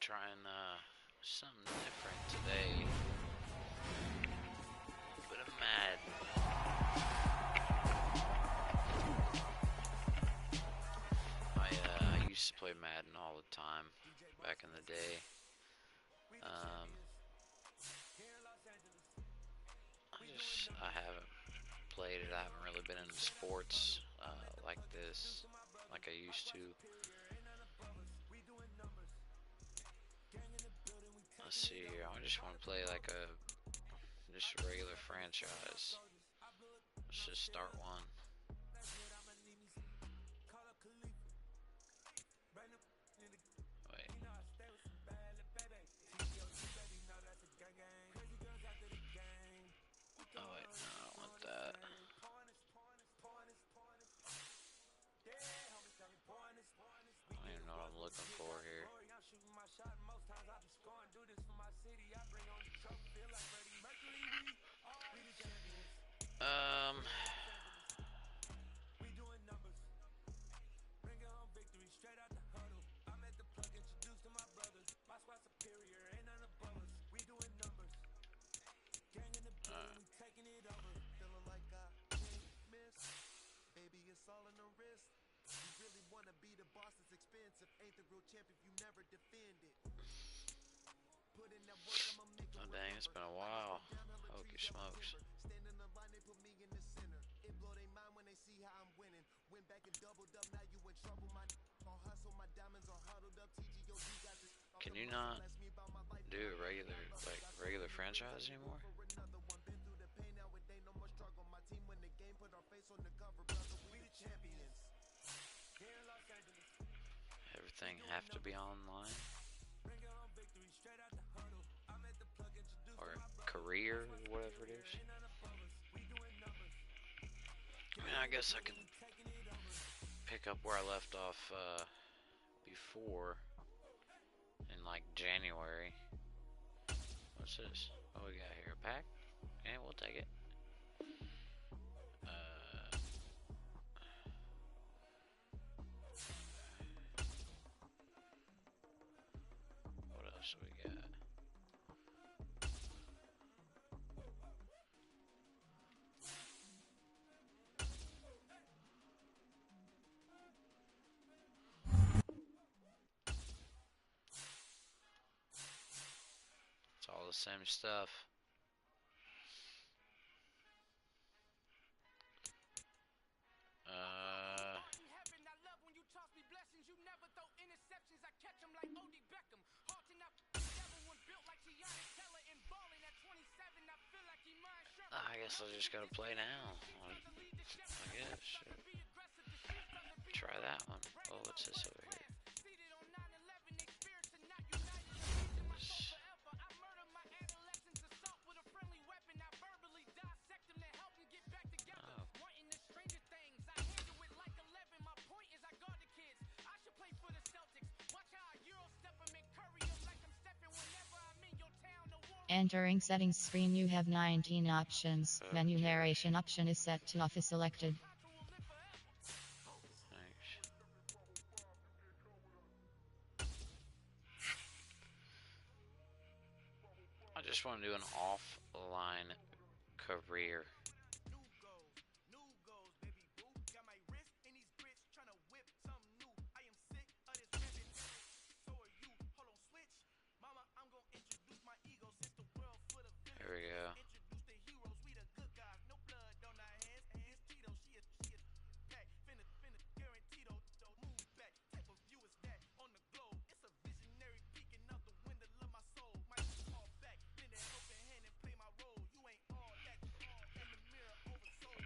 Trying something different today. A bit of Madden. I used to play Madden all the time back in the day. I haven't played it. I haven't really been into sports like this, like I used to. Let's see here. I just want to play like just a regular franchise. Let's just start one. Wait. Oh wait, no, I don't want that. I don't even know what I'm looking for here. Um. Baby, it's all in the wrist. You really want to be the boss, it's expensive. Ain't the real champ if you never defend it. Put in that work, I'ma make Oh dang, it's been a while. Hokey smokes. Stand in the line, they put me in the center. It blow their mind when they see how I'm winning. Went back and doubled up, now you in trouble. My on hustle, my diamonds are huddled up. TGOG got this. Can you not do a regular franchise anymore? Everything have to be online? Or career, whatever it is? I mean, I guess I can pick up where I left off before in like January. What's this? What we got here? A pack? Yeah, we'll take it. What else we got? It's all the same stuff. I guess I just gotta play now. I guess. Try that one. Oh, what's this over here? Entering settings screen, you have 19 options. Okay. Menu narration option is set to off is selected. Thanks. I just want to do an offline career. Here we go.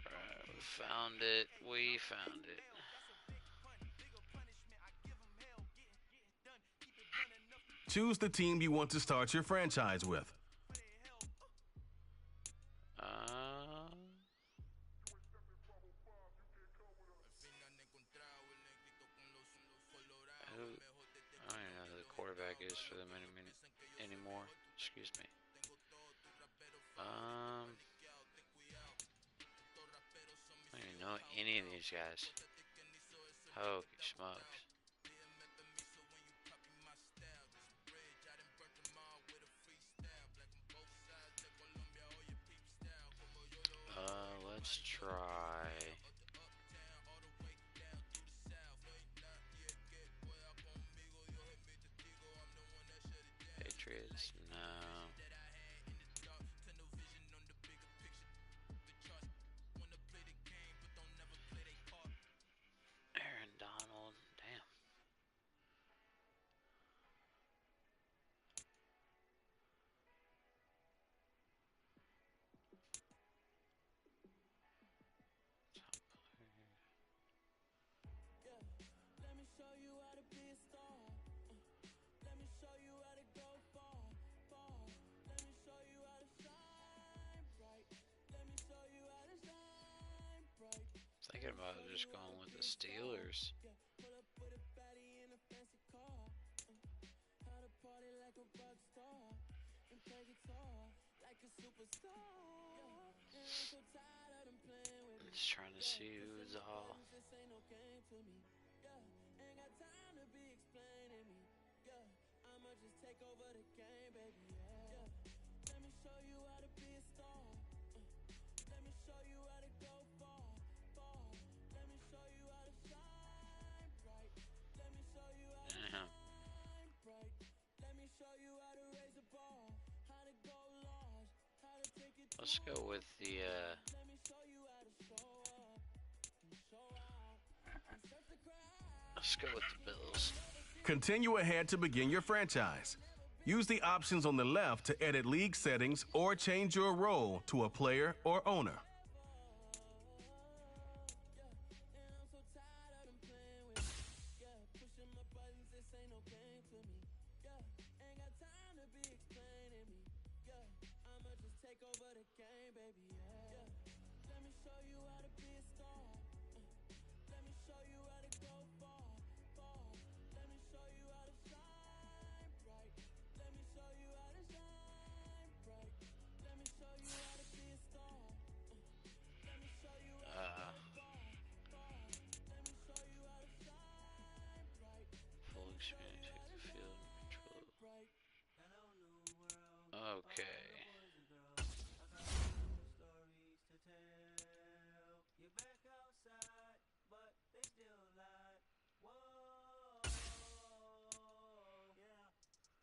Alright, we found it. We found it. Choose the team you want to start your franchise with. I don't even know who the quarterback is for them anymore. Excuse me. I don't even know any of these guys. Holy smokes. Let's try. Patriots, no. Aaron Donald, damn. Thinking about just going with the Steelers. Just trying to see who's all. Damn. Let's go with the let's go with the Bills. Continue ahead to begin your franchise. Use the options on the left to edit league settings or change your role to a player or owner. Full experience, take the field, control. Okay.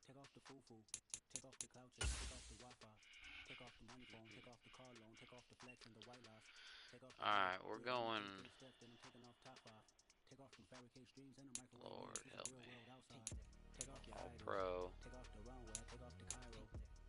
Take off the foo-foo, take off the clouches, take off the Wi-Fi, take off the money phone, take off the car loan, take off the flex and the white lies, take off the Alright, we're going. stuff, then I'm taking off top 5, take off the fabricate streams and the microwave, Lord help real me. world outside, take off your All idols, pro. take off the runway, take off the Cairo,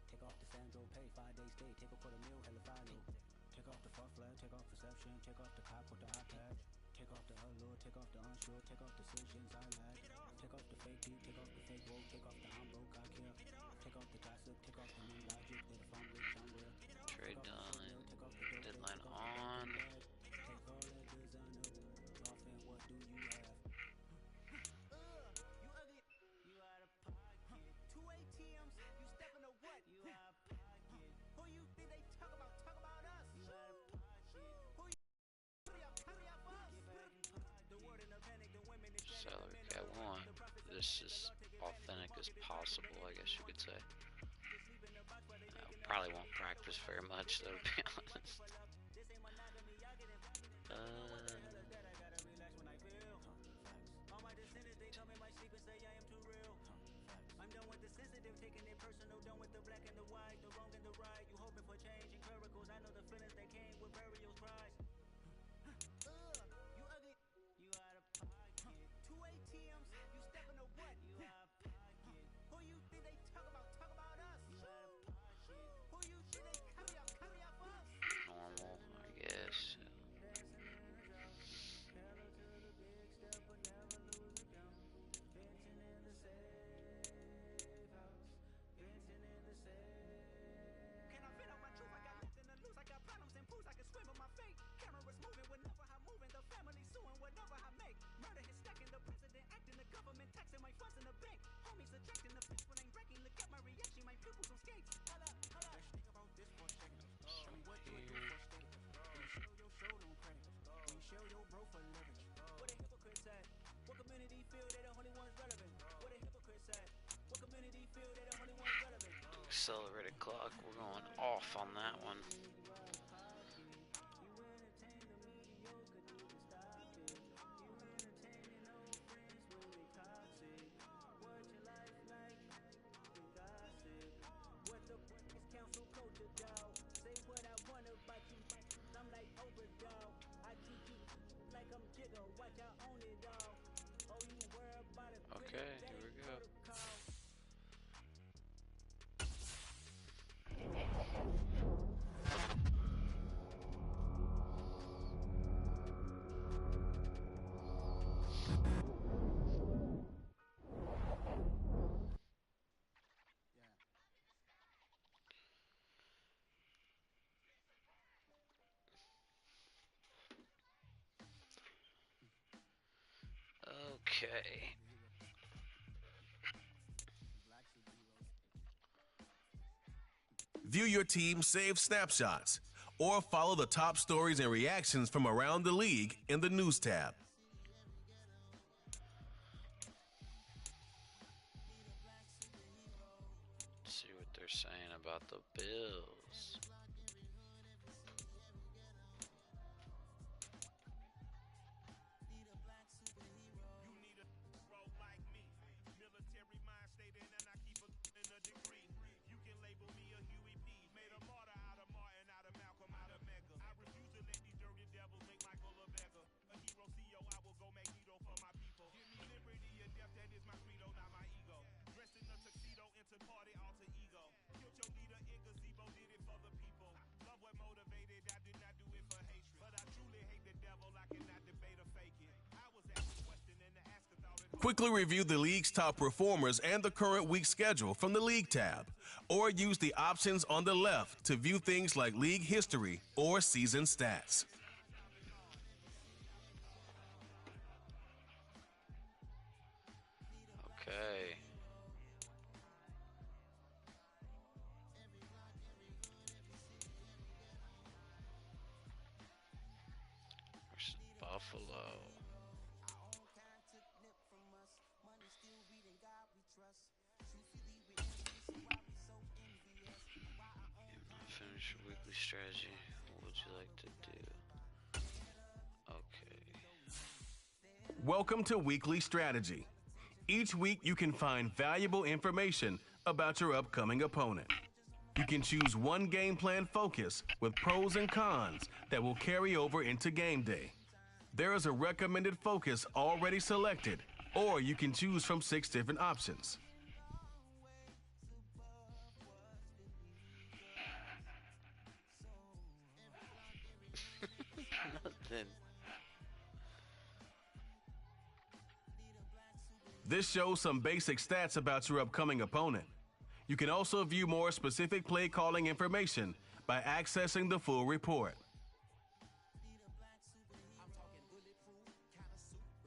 take off the Sandro pay, 5-day stay, take a quarter meal, hella follow, take off the fuck flag, take off reception, take off the cop with the iPad, take off the allure, take off the unsure, take off decisions I lack, take off the fake deep, take off the fake woke, take off the I'm broke, I care, take off the gossip, take off the new logic, that if I'm rich, I'm real, Trade done. take off the dope, Deadline take off the on. take all that designer, off and what do you have? You ugly, you out of pocket, 2 ATMs, you stepping to what? You out of pocket, who you think they talk about us? You out of pocket, who you hurry up us? The word in the panic, the women is Salary cap 1. This is authentic as possible, I guess you could say. I probably won't practice very much, though, to be honest. I'm done with the sensitive, taking it personal, done with the black and the white, the wrong and the right. You hoping for change and miracles. I know the feelings that came with burial cries. You ugly, you out of pocket. 2 ATMs, you stepping to what? You out of pocket. Who you think they talk about us? You out of pocket. Who you think they carry up us? Normal, I guess. Accelerated clock, we're going off on that one. Okay. View your team's saved snapshots or follow the top stories and reactions from around the league in the News tab. Let's see what they're saying about the Bills. Quickly review the league's top performers and the current week schedule from the League tab, or use the options on the left to view things like league history or season stats. Okay. Versus Buffalo. Finish your weekly strategy. What would you like to do? Okay. Welcome to Weekly Strategy. Each week you can find valuable information about your upcoming opponent. You can choose one game plan focus with pros and cons that will carry over into game day. There is a recommended focus already selected, or you can choose from 6 different options. Nothing. This shows some basic stats about your upcoming opponent. You can also view more specific play calling information by accessing the full report.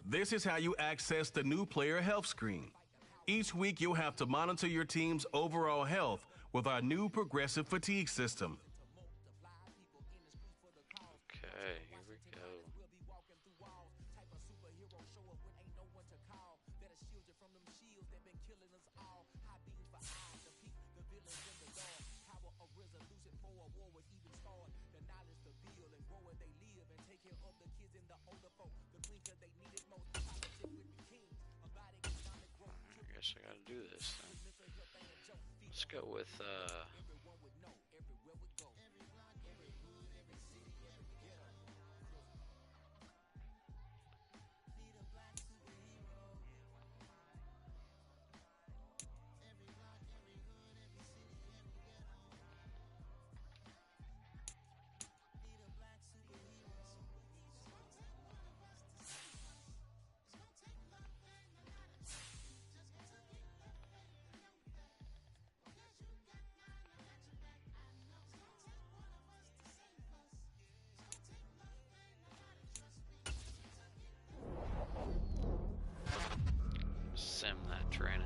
This is how you access the new player health screen. Each week you'll have to monitor your team's overall health with our new progressive fatigue system. Okay, here we go. I guess I gotta do this then. Let's go with sim that training.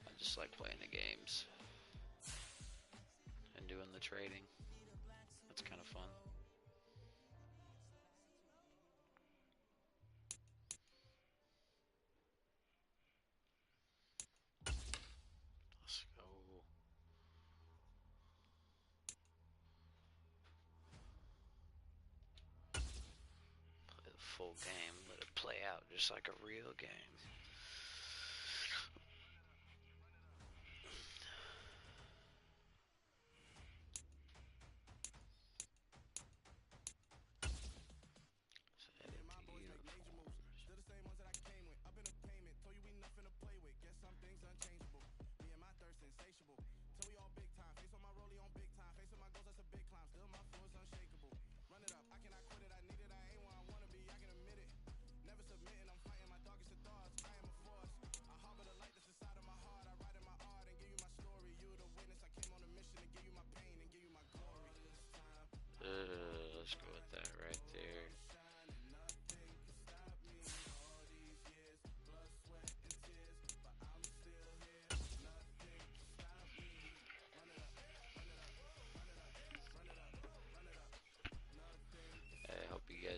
I just like playing the games and doing the trading. That's kind of fun. Let's go. Play the full game, let it play out just like a real game.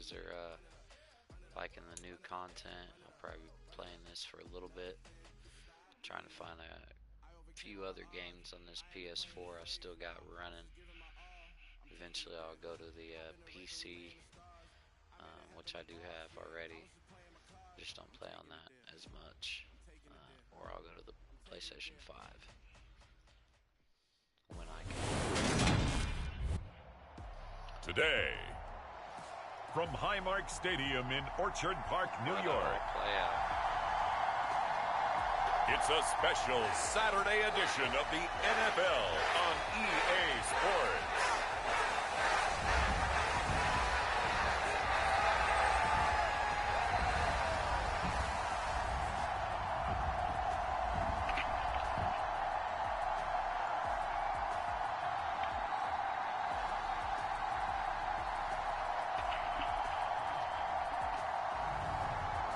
guys are liking the new content. I'll probably be playing this for a little bit. Trying to find a few other games on this PS4 I still got running. Eventually I'll go to the PC, which I do have already. Just don't play on that as much. Or I'll go to the PlayStation 5 when I can. Today, from Highmark Stadium in Orchard Park, New York, it's a special Saturday edition of the NFL on EA Sports.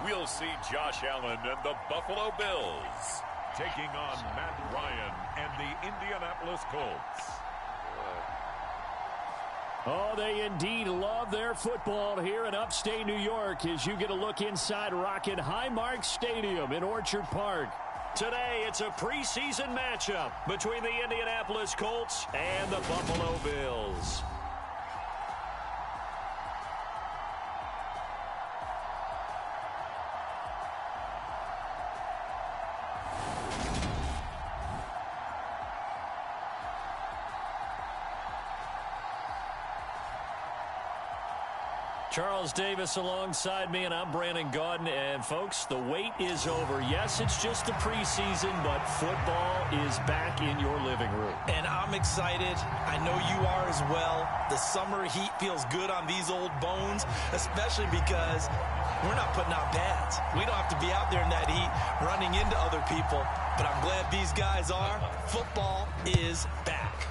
We'll see Josh Allen and the Buffalo Bills taking on Matt Ryan and the Indianapolis Colts. Oh, they indeed love their football here in upstate New York as you get a look inside Rocket Highmark Stadium in Orchard Park. Today, it's a preseason matchup between the Indianapolis Colts and the Buffalo Bills. Charles Davis alongside me, and I'm Brandon Gaudin. And, folks, the wait is over. Yes, it's just the preseason, but football is back in your living room. And I'm excited. I know you are as well. The summer heat feels good on these old bones, especially because we're not putting out pads. We don't have to be out there in that heat running into other people. But I'm glad these guys are. Football is back.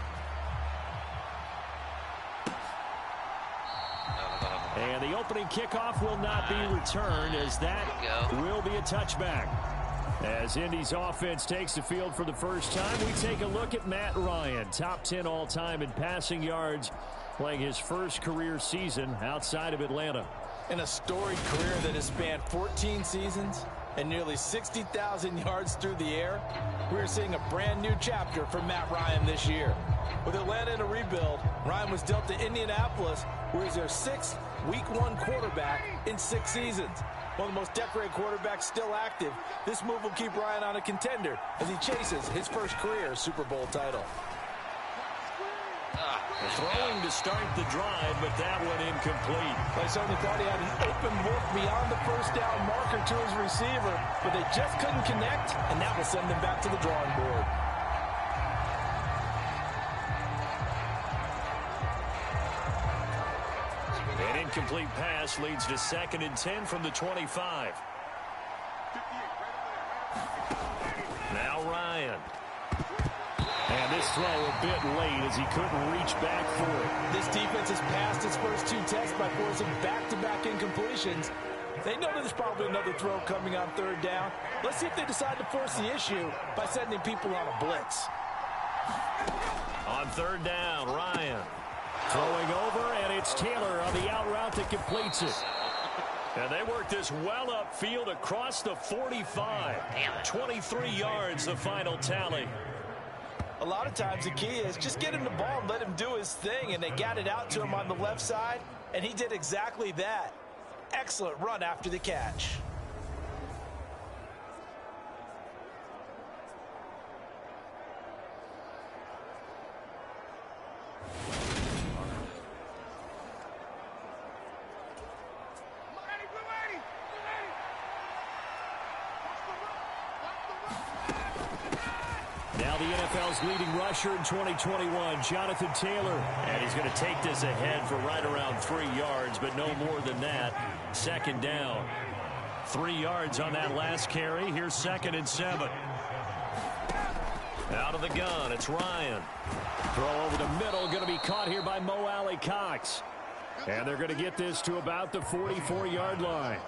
And the opening kickoff will not be returned, as that will be a touchback. As Indy's offense takes the field for the first time, we take a look at Matt Ryan, top 10 all-time in passing yards, playing his first career season outside of Atlanta. In a storied career that has spanned 14 seasons and nearly 60,000 yards through the air, we're seeing a brand new chapter for Matt Ryan this year. With Atlanta in a rebuild, Ryan was dealt to Indianapolis, where he's their sixth Week 1 quarterback in 6 seasons. One of the most decorated quarterbacks still active, this move will keep Ryan on a contender as he chases his first career Super Bowl title. Throwing to start the drive, but that one incomplete. I certainly thought he had an open look beyond the first down marker to his receiver, but they just couldn't connect, and that will send them back to the drawing board. An incomplete pass leads to 2nd and 10 from the 25. Now Ryan. And this throw a bit late as he couldn't reach back for it. This defense has passed its first 2 tests by forcing back-to-back incompletions. They know there's probably another throw coming on 3rd down. Let's see if they decide to force the issue by sending people on a blitz. On 3rd down, Ryan. Throwing over, and it's Taylor on the out route that completes it. And they work this well upfield across the 45. 23 yards, the final tally. A lot of times the key is just get him the ball and let him do his thing, and they got it out to him on the left side, and he did exactly that. Excellent run after the catch. Now the NFL's leading rusher in 2021, Jonathan Taylor. And he's going to take this ahead for right around 3 yards, but no more than that. 2nd down. 3 yards on that last carry. Here's 2nd and 7. Out of the gun, it's Ryan. Throw over the middle, going to be caught here by Mo Alley Cox. And they're going to get this to about the 44-yard line.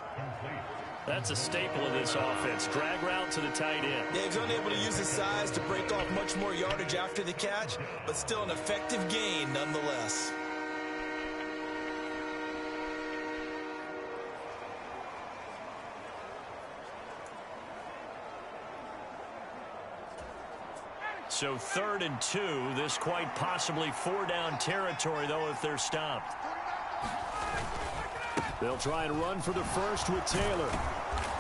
That's a staple of this offense. Drag route to the tight end. Dave's unable to use his size to break off much more yardage after the catch, but still an effective gain nonetheless. So 3rd and 2. This quite possibly 4-down territory, though, if they're stopped. They'll try and run for the first with Taylor.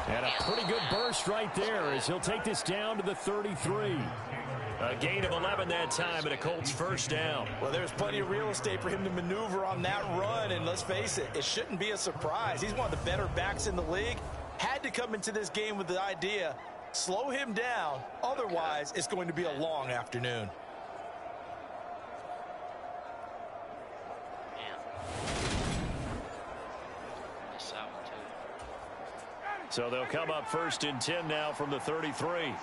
And a pretty good burst right there as he'll take this down to the 33. A gain of 11 that time and a Colts first down. Well, there's plenty of real estate for him to maneuver on that run. And let's face it, it shouldn't be a surprise. He's one of the better backs in the league. Had to come into this game with the idea, slow him down. Otherwise, it's going to be a long afternoon. So they'll come up 1st and 10 now from the 33.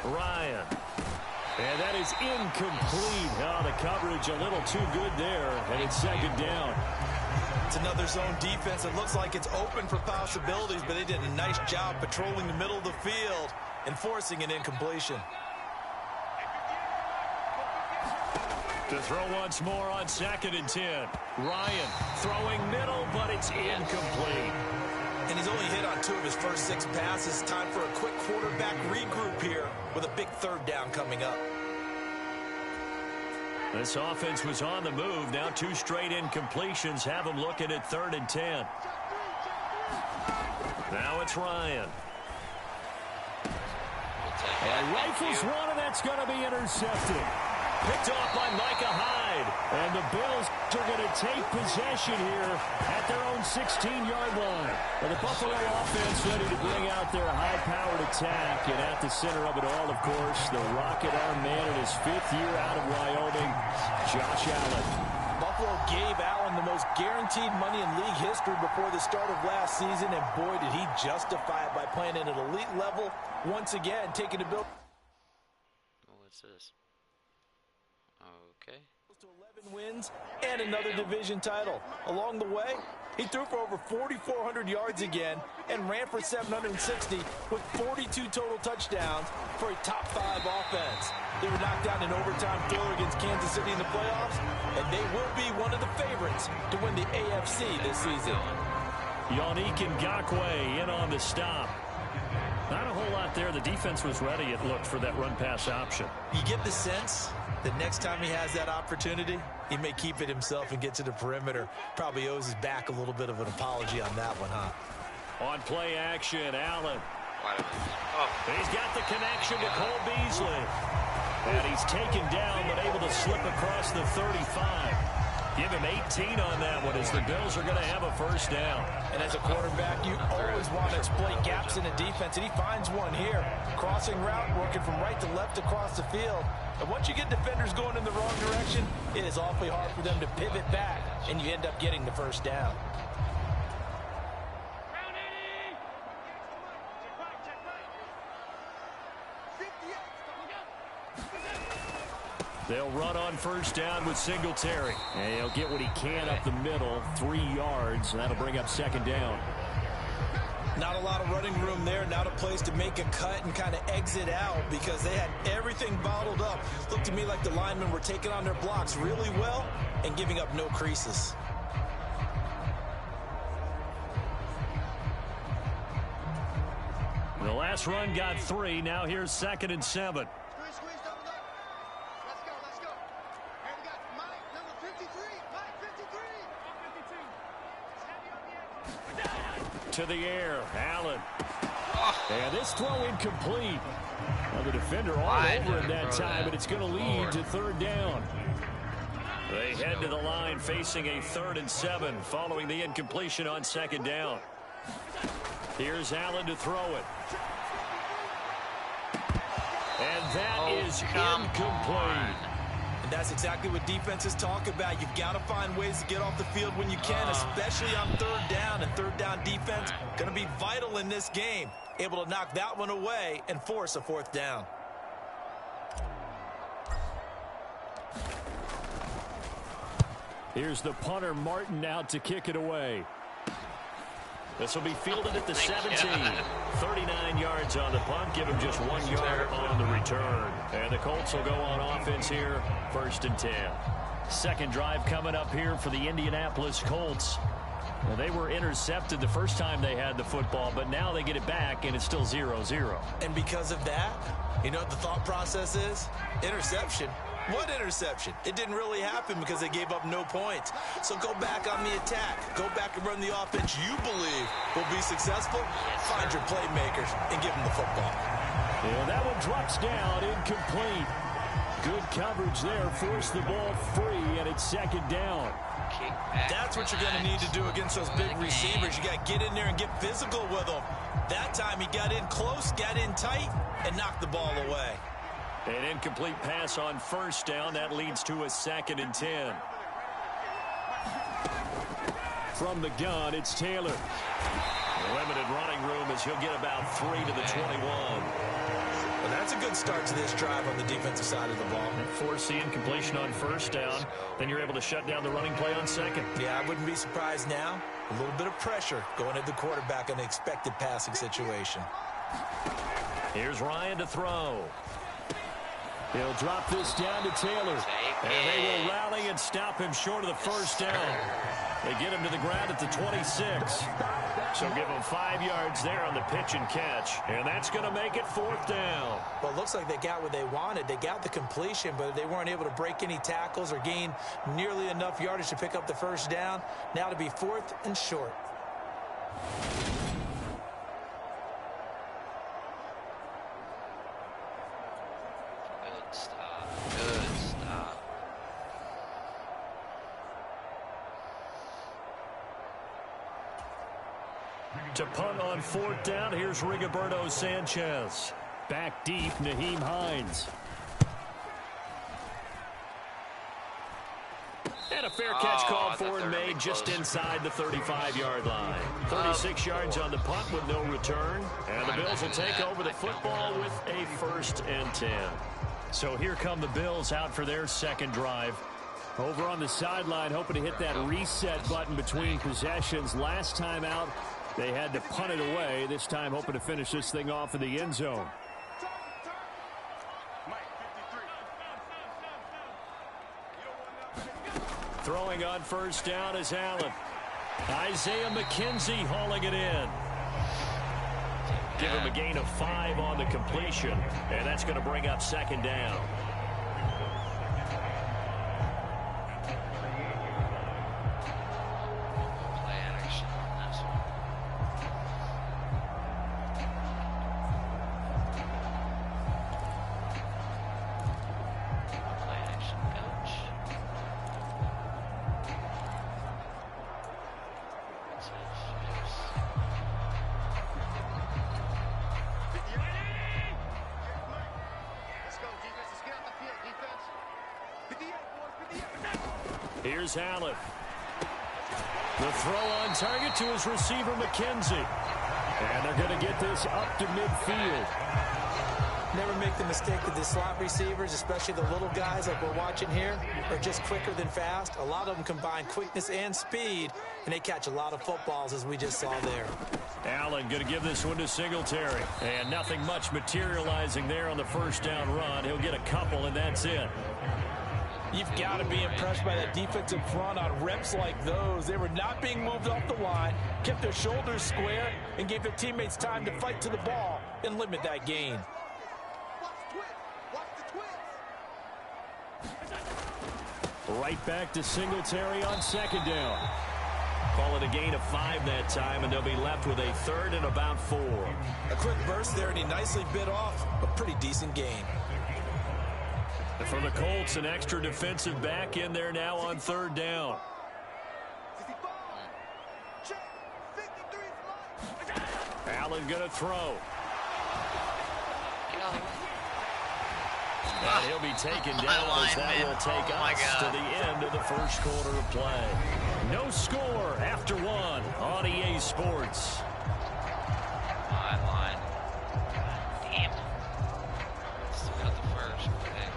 Ryan. And that is incomplete. Oh, the coverage a little too good there, and it's 2nd down. It's another zone defense. It looks like it's open for possibilities, but they did a nice job patrolling the middle of the field and forcing an incompletion. To throw once more on 2nd and 10. Ryan throwing middle, but it's incomplete. And he's only hit on 2 of his first 6 passes. Time for a quick quarterback regroup here with a big 3rd down coming up. This offense was on the move. Now 2 straight incompletions have them looking at 3rd and 10. Now it's Ryan. And rifles one, and that's going to be intercepted. Picked off by Micah Hyde. And the Bills are going to take possession here at their own 16-yard line. And the Buffalo offense ready to bring out their high-powered attack. And at the center of it all, of course, the Rocket Arm man in his 5th year out of Wyoming, Josh Allen. Buffalo gave Allen the most guaranteed money in league history before the start of last season. And boy, did he justify it by playing at an elite level once again, taking the Bills. What's this? Okay. To 11 wins and another division title. Along the way, he threw for over 4,400 yards again and ran for 760 with 42 total touchdowns for a top 5 offense. They were knocked down in overtime thriller against Kansas City in the playoffs, and they will be one of the favorites to win the AFC this season. Yannick Ngakoue in on the stop. Not a whole lot there. The defense was ready, it looked, for that run-pass option. You get the sense that next time he has that opportunity, he may keep it himself and get to the perimeter. Probably owes his back a little bit of an apology on that one, huh? On play action, Allen. Oh. He's got the connection to Cole Beasley. And he's taken down, but able to slip across the 35. Give him 18 on that one as the Bills are going to have a first down. And as a quarterback, you always want to exploit gaps in the defense, and he finds one here. Crossing route, working from right to left across the field. And once you get defenders going in the wrong direction, it is awfully hard for them to pivot back, and you end up getting the first down. They'll run on first down with Singletary. And he'll get what he can up the middle, 3 yards, and that'll bring up 2nd down. Not a lot of running room there. Not a place to make a cut and kind of exit out because they had everything bottled up. Looked to me like the linemen were taking on their blocks really well and giving up no creases. The last run got 3. Now here's 2nd and 7. To the air, Allen. And this throw incomplete. Well, the defender all over him that time, but it's going to lead to 3rd down. They head to the line facing a 3rd and 7 following the incompletion on 2nd down. Here's Allen to throw it. And that is incomplete. And that's exactly what defenses talk about. You've got to find ways to get off the field when you can, especially on 3rd down. And 3rd down defense going to be vital in this game. Able to knock that one away and force a 4th down. Here's the punter, Martin, out to kick it away. This will be fielded at the 17. 39 yards on the punt. Give him just 1 yard on the return. And the Colts will go on offense here, 1st and 10. Second drive coming up here for the Indianapolis Colts. Well, they were intercepted the first time they had the football, but now they get it back, and it's still 0-0. And because of that, you know what the thought process is? Interception. What interception? It didn't really happen because they gave up no points. So go back on the attack. Go back and run the offense you believe will be successful. Find your playmakers and give them the football. Yeah, that one drops down, incomplete. Good coverage there, forced the ball free, and it's second down. That's what you're going to need to do against those big receivers. You got to get in there and get physical with them. That time he got in close, got in tight, and knocked the ball away. An incomplete pass on first down. That leads to a 2nd and 10. From the gun, it's Taylor. Limited running room as he'll get about 3 to the 21. Well, that's a good start to this drive on the defensive side of the ball. Force the incompletion on first down. Then you're able to shut down the running play on second. Yeah, I wouldn't be surprised now. A little bit of pressure going at the quarterback in an expected passing situation. Here's Ryan to throw. He'll drop this down to Taylor. And they will rally and stop him short of the first down. They get him to the ground at the 26. So give him 5 yards there on the pitch and catch. And that's going to make it 4th down. Well, it looks like they got what they wanted. They got the completion, but they weren't able to break any tackles or gain nearly enough yardage to pick up the first down. Now to be 4th and short. Good stop. Good stop. To punt on 4th down, here's Rigoberto Sanchez. Back deep, Nyheim Hines. And a fair catch called for and made just inside the 35-yard line. 36 yards on the punt with no return. And the Bills will take over the football with a 1st and 10. So here come the Bills out for their second drive. Over on the sideline, hoping to hit that reset button between possessions. Last time out, they had to punt it away. This time hoping to finish this thing off in the end zone. Throwing on first down is Allen. Isaiah McKenzie hauling it in. Give him a gain of 5 on the completion, and that's going to bring up 2nd down. Here's Allen. The throw on target to his receiver, McKenzie. And they're going to get this up to midfield. Never make the mistake that the slot receivers, especially the little guys like we're watching here, are just quicker than fast. A lot of them combine quickness and speed, and they catch a lot of footballs, as we just saw there. Allen going to give this one to Singletary. And nothing much materializing there on the first down run. He'll get a couple, and that's it. You've got to be impressed by that defensive front on reps like those. They were not being moved off the line, kept their shoulders square, and gave their teammates time to fight to the ball and limit that gain. Right back to Singletary on 2nd down. Call it a gain of 5 that time, and they'll be left with a 3rd and about 4. A quick burst there, and he nicely bit off a pretty decent gain. For the Colts, an extra defensive back in there now on 3rd down. Allen going to throw. And he'll be taken down as that will take us to the end of the first quarter of play. No score after 1 on EA Sports. Line. Damn. Still got the first. Okay.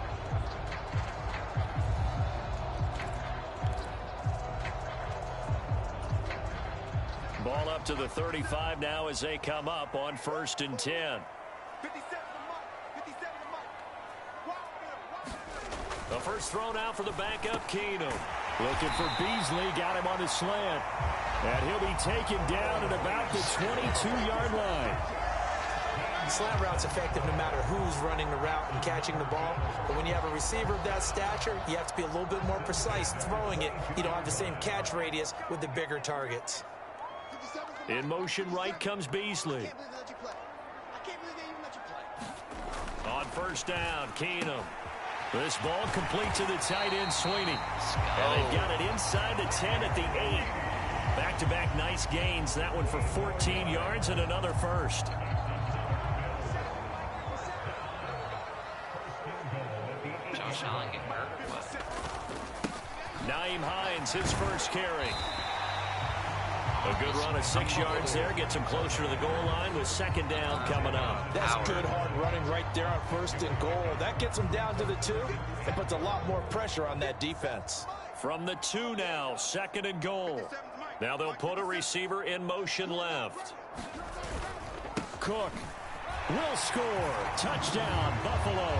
Ball up to the 35 now as they come up on 1st and 10. The first throw now for the backup, Keenum. Looking for Beasley. Got him on the slant. And he'll be taken down at about the 22-yard line. Slant route's effective no matter who's running the route and catching the ball. But when you have a receiver of that stature, you have to be a little bit more precise throwing it. You don't have the same catch radius with the bigger targets. In motion right comes Beasley. On first down, Keenum. This ball complete to the tight end, Sweeney. And they've got it inside the 10 at the 8. Back-to-back nice gains. That one for 14 yards and another first. Josh Allen getting hurt. Naeem Hines, his first carry. A good run of 6 yards there. Gets him closer to the goal line with second down coming up. That's good hard running right there on first and goal. That gets him down to the 2. It puts a lot more pressure on that defense. From the 2 now, second and goal. Now they'll put a receiver in motion left. Cook will score. Touchdown, Buffalo.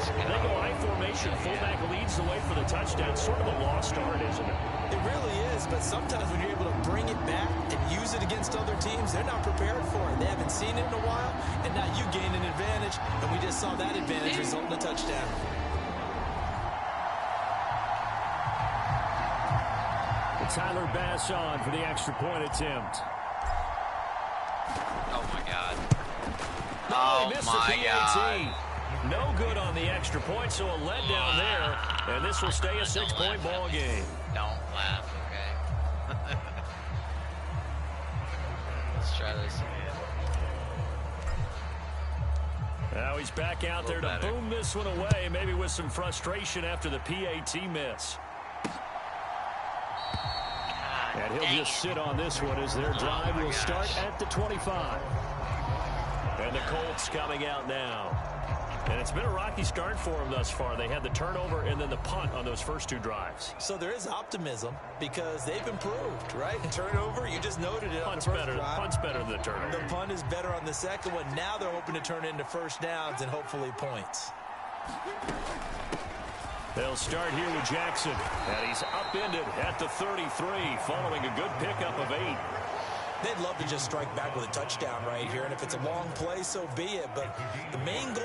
They go I formation. Fullback leads the way for the touchdown. Sort of a lost art, isn't it? It really is, but sometimes when you're able to bring it back and use it against other teams, they're not prepared for it. They haven't seen it in a while, and now you gain an advantage, and we just saw that advantage result in a touchdown. Tyler Bass on for the extra point attempt. Oh, my God. Oh, my God. No good on the extra point, so a letdown there. And this will stay a 6-point ball game. Don't laugh, okay? Let's try this again. Now he's back out there to boom this one away, maybe with some frustration after the PAT miss. And he'll just sit on this one as their drive will start at the 25. And the Colts coming out now. And it's been a rocky start for them thus far. They had the turnover and then the punt on those first 2 drives. So there is optimism because they've improved, right? Turnover, you just noted it. Punt's on the first drive. Punt's better than the turnover. The punt is better on the second one. Now they're hoping to turn it into first downs and hopefully points. They'll start here with Jackson. And he's upended at the 33 following a good pickup of 8. They'd love to just strike back with a touchdown right here. And if it's a long play, so be it. But the main goal,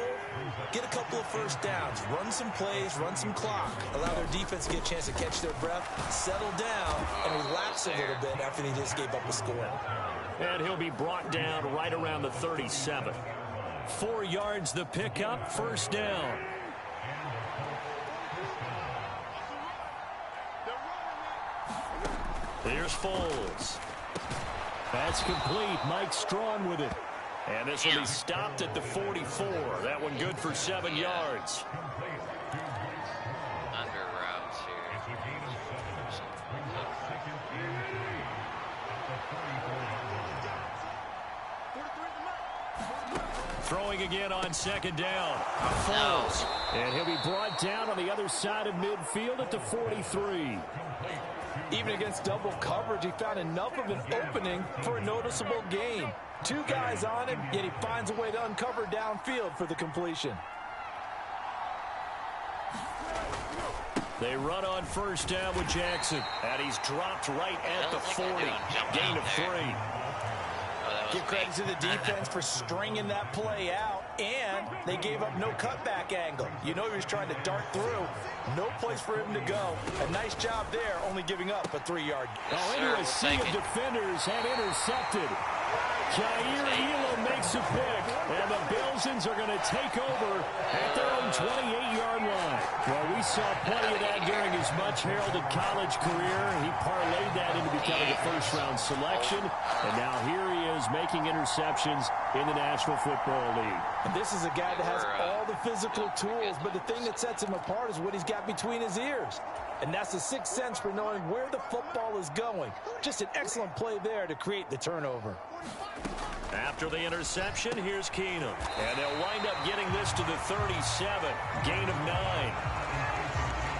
get a couple of first downs. Run some plays, run some clock. Allow their defense to get a chance to catch their breath, settle down, and relax a little bit after they just gave up a score. And he'll be brought down right around the 37. 4 yards the pickup, first down. Here's Foles. That's complete. Mike Strong with it. And this will be stopped at the 44. That one good for 7 yards. Under routes here. Throwing again on second down. Foles. And he'll be brought down on the other side of midfield at the 43. Even against double coverage, he found enough of an opening for a noticeable gain. 2 guys on him, yet he finds a way to uncover downfield for the completion. They run on first down with Jackson. And he's dropped right at the 40. Gain of 3. Give credit to the defense for stringing that play out, and they gave up no cutback angle. You know he was trying to dart through. No place for him to go. A nice job there, only giving up a 3-yard. Into a sea of defenders and intercepted. Jair Elam makes a pick, and the Bilsons are going to take over at their own 28-yard line. Well, we saw plenty of that during his much-heralded college career. He parlayed that into becoming a first-round selection, and now here he is making interceptions in the National Football League. And this is a guy that has all the physical tools, but the thing that sets him apart is what he's got between his ears. And that's the sixth sense for knowing where the football is going. Just an excellent play there to create the turnover. After the interception, here's Keenum. And they'll wind up getting this to the 37. Gain of 9.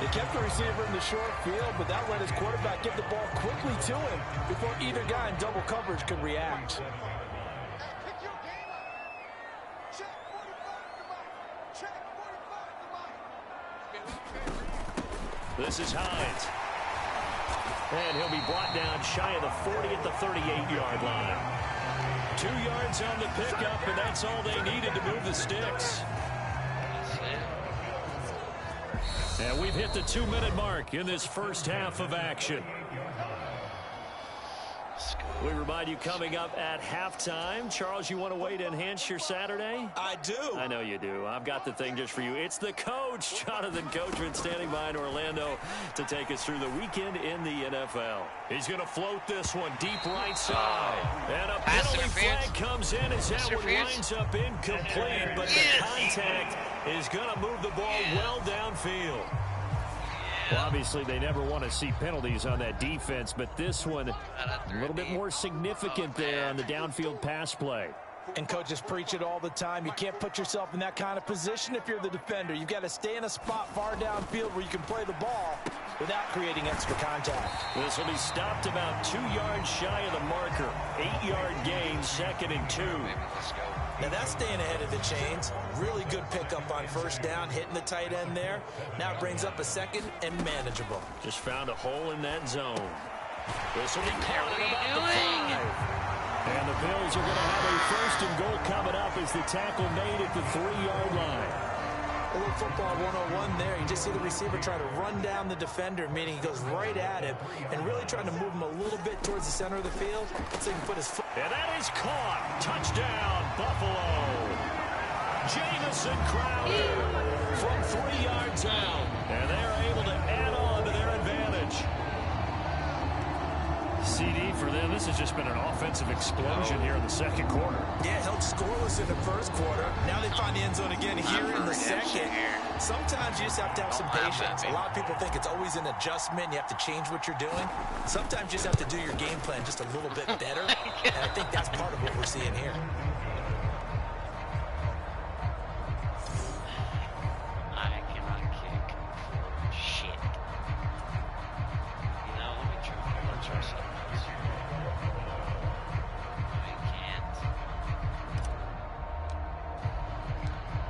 They kept the receiver in the short field, but that let his quarterback get the ball quickly to him before either guy in double coverage could react. This is Hines. And he'll be brought down shy of the 40 at the 38-yard line. 2 yards on the pickup, and that's all they needed to move the sticks. And we've hit the 2-minute mark in this first half of action. We remind you coming up at halftime. Charles, you want a way to enhance your Saturday? I do. I know you do. I've got the thing just for you. It's the coach, Jonathan Coachman, standing by in Orlando to take us through the weekend in the NFL. He's going to float this one deep right side. And a penalty flag comes in as that one winds up incomplete, but the contact is going to move the ball well downfield. Well, obviously, they never want to see penalties on that defense, but this one a little bit more significant there on the downfield pass play. And coaches preach it all the time. You can't put yourself in that kind of position if you're the defender. You've got to stay in a spot far downfield where you can play the ball without creating extra contact. This will be stopped about 2 yards shy of the marker. 8-yard gain, 2nd and 2. Now that's staying ahead of the chains. Really good pickup on first down, hitting the tight end there. Now it brings up a 2nd and manageable. Just found a hole in that zone. This will be caught at about the 5. And the Bills are going to have a 1st and goal coming up as the tackle made at the 3-yard line. A little football 101 there. You just see the receiver try to run down the defender, meaning he goes right at him and really trying to move him a little bit towards the center of the field so he can put his foot. And that is caught. Touchdown, Buffalo. Jamison Crowder from 3 yards out. And they're able to add on to their advantage. CD for them, this has just been an offensive explosion here in the second quarter. Yeah, held scoreless in the first quarter. Now they find the end zone again here in the second. Sometimes you just have to have some patience. A lot of people think it's always an adjustment. You have to change what you're doing. Sometimes you just have to do your game plan just a little bit better. And I think that's part of what we're seeing here.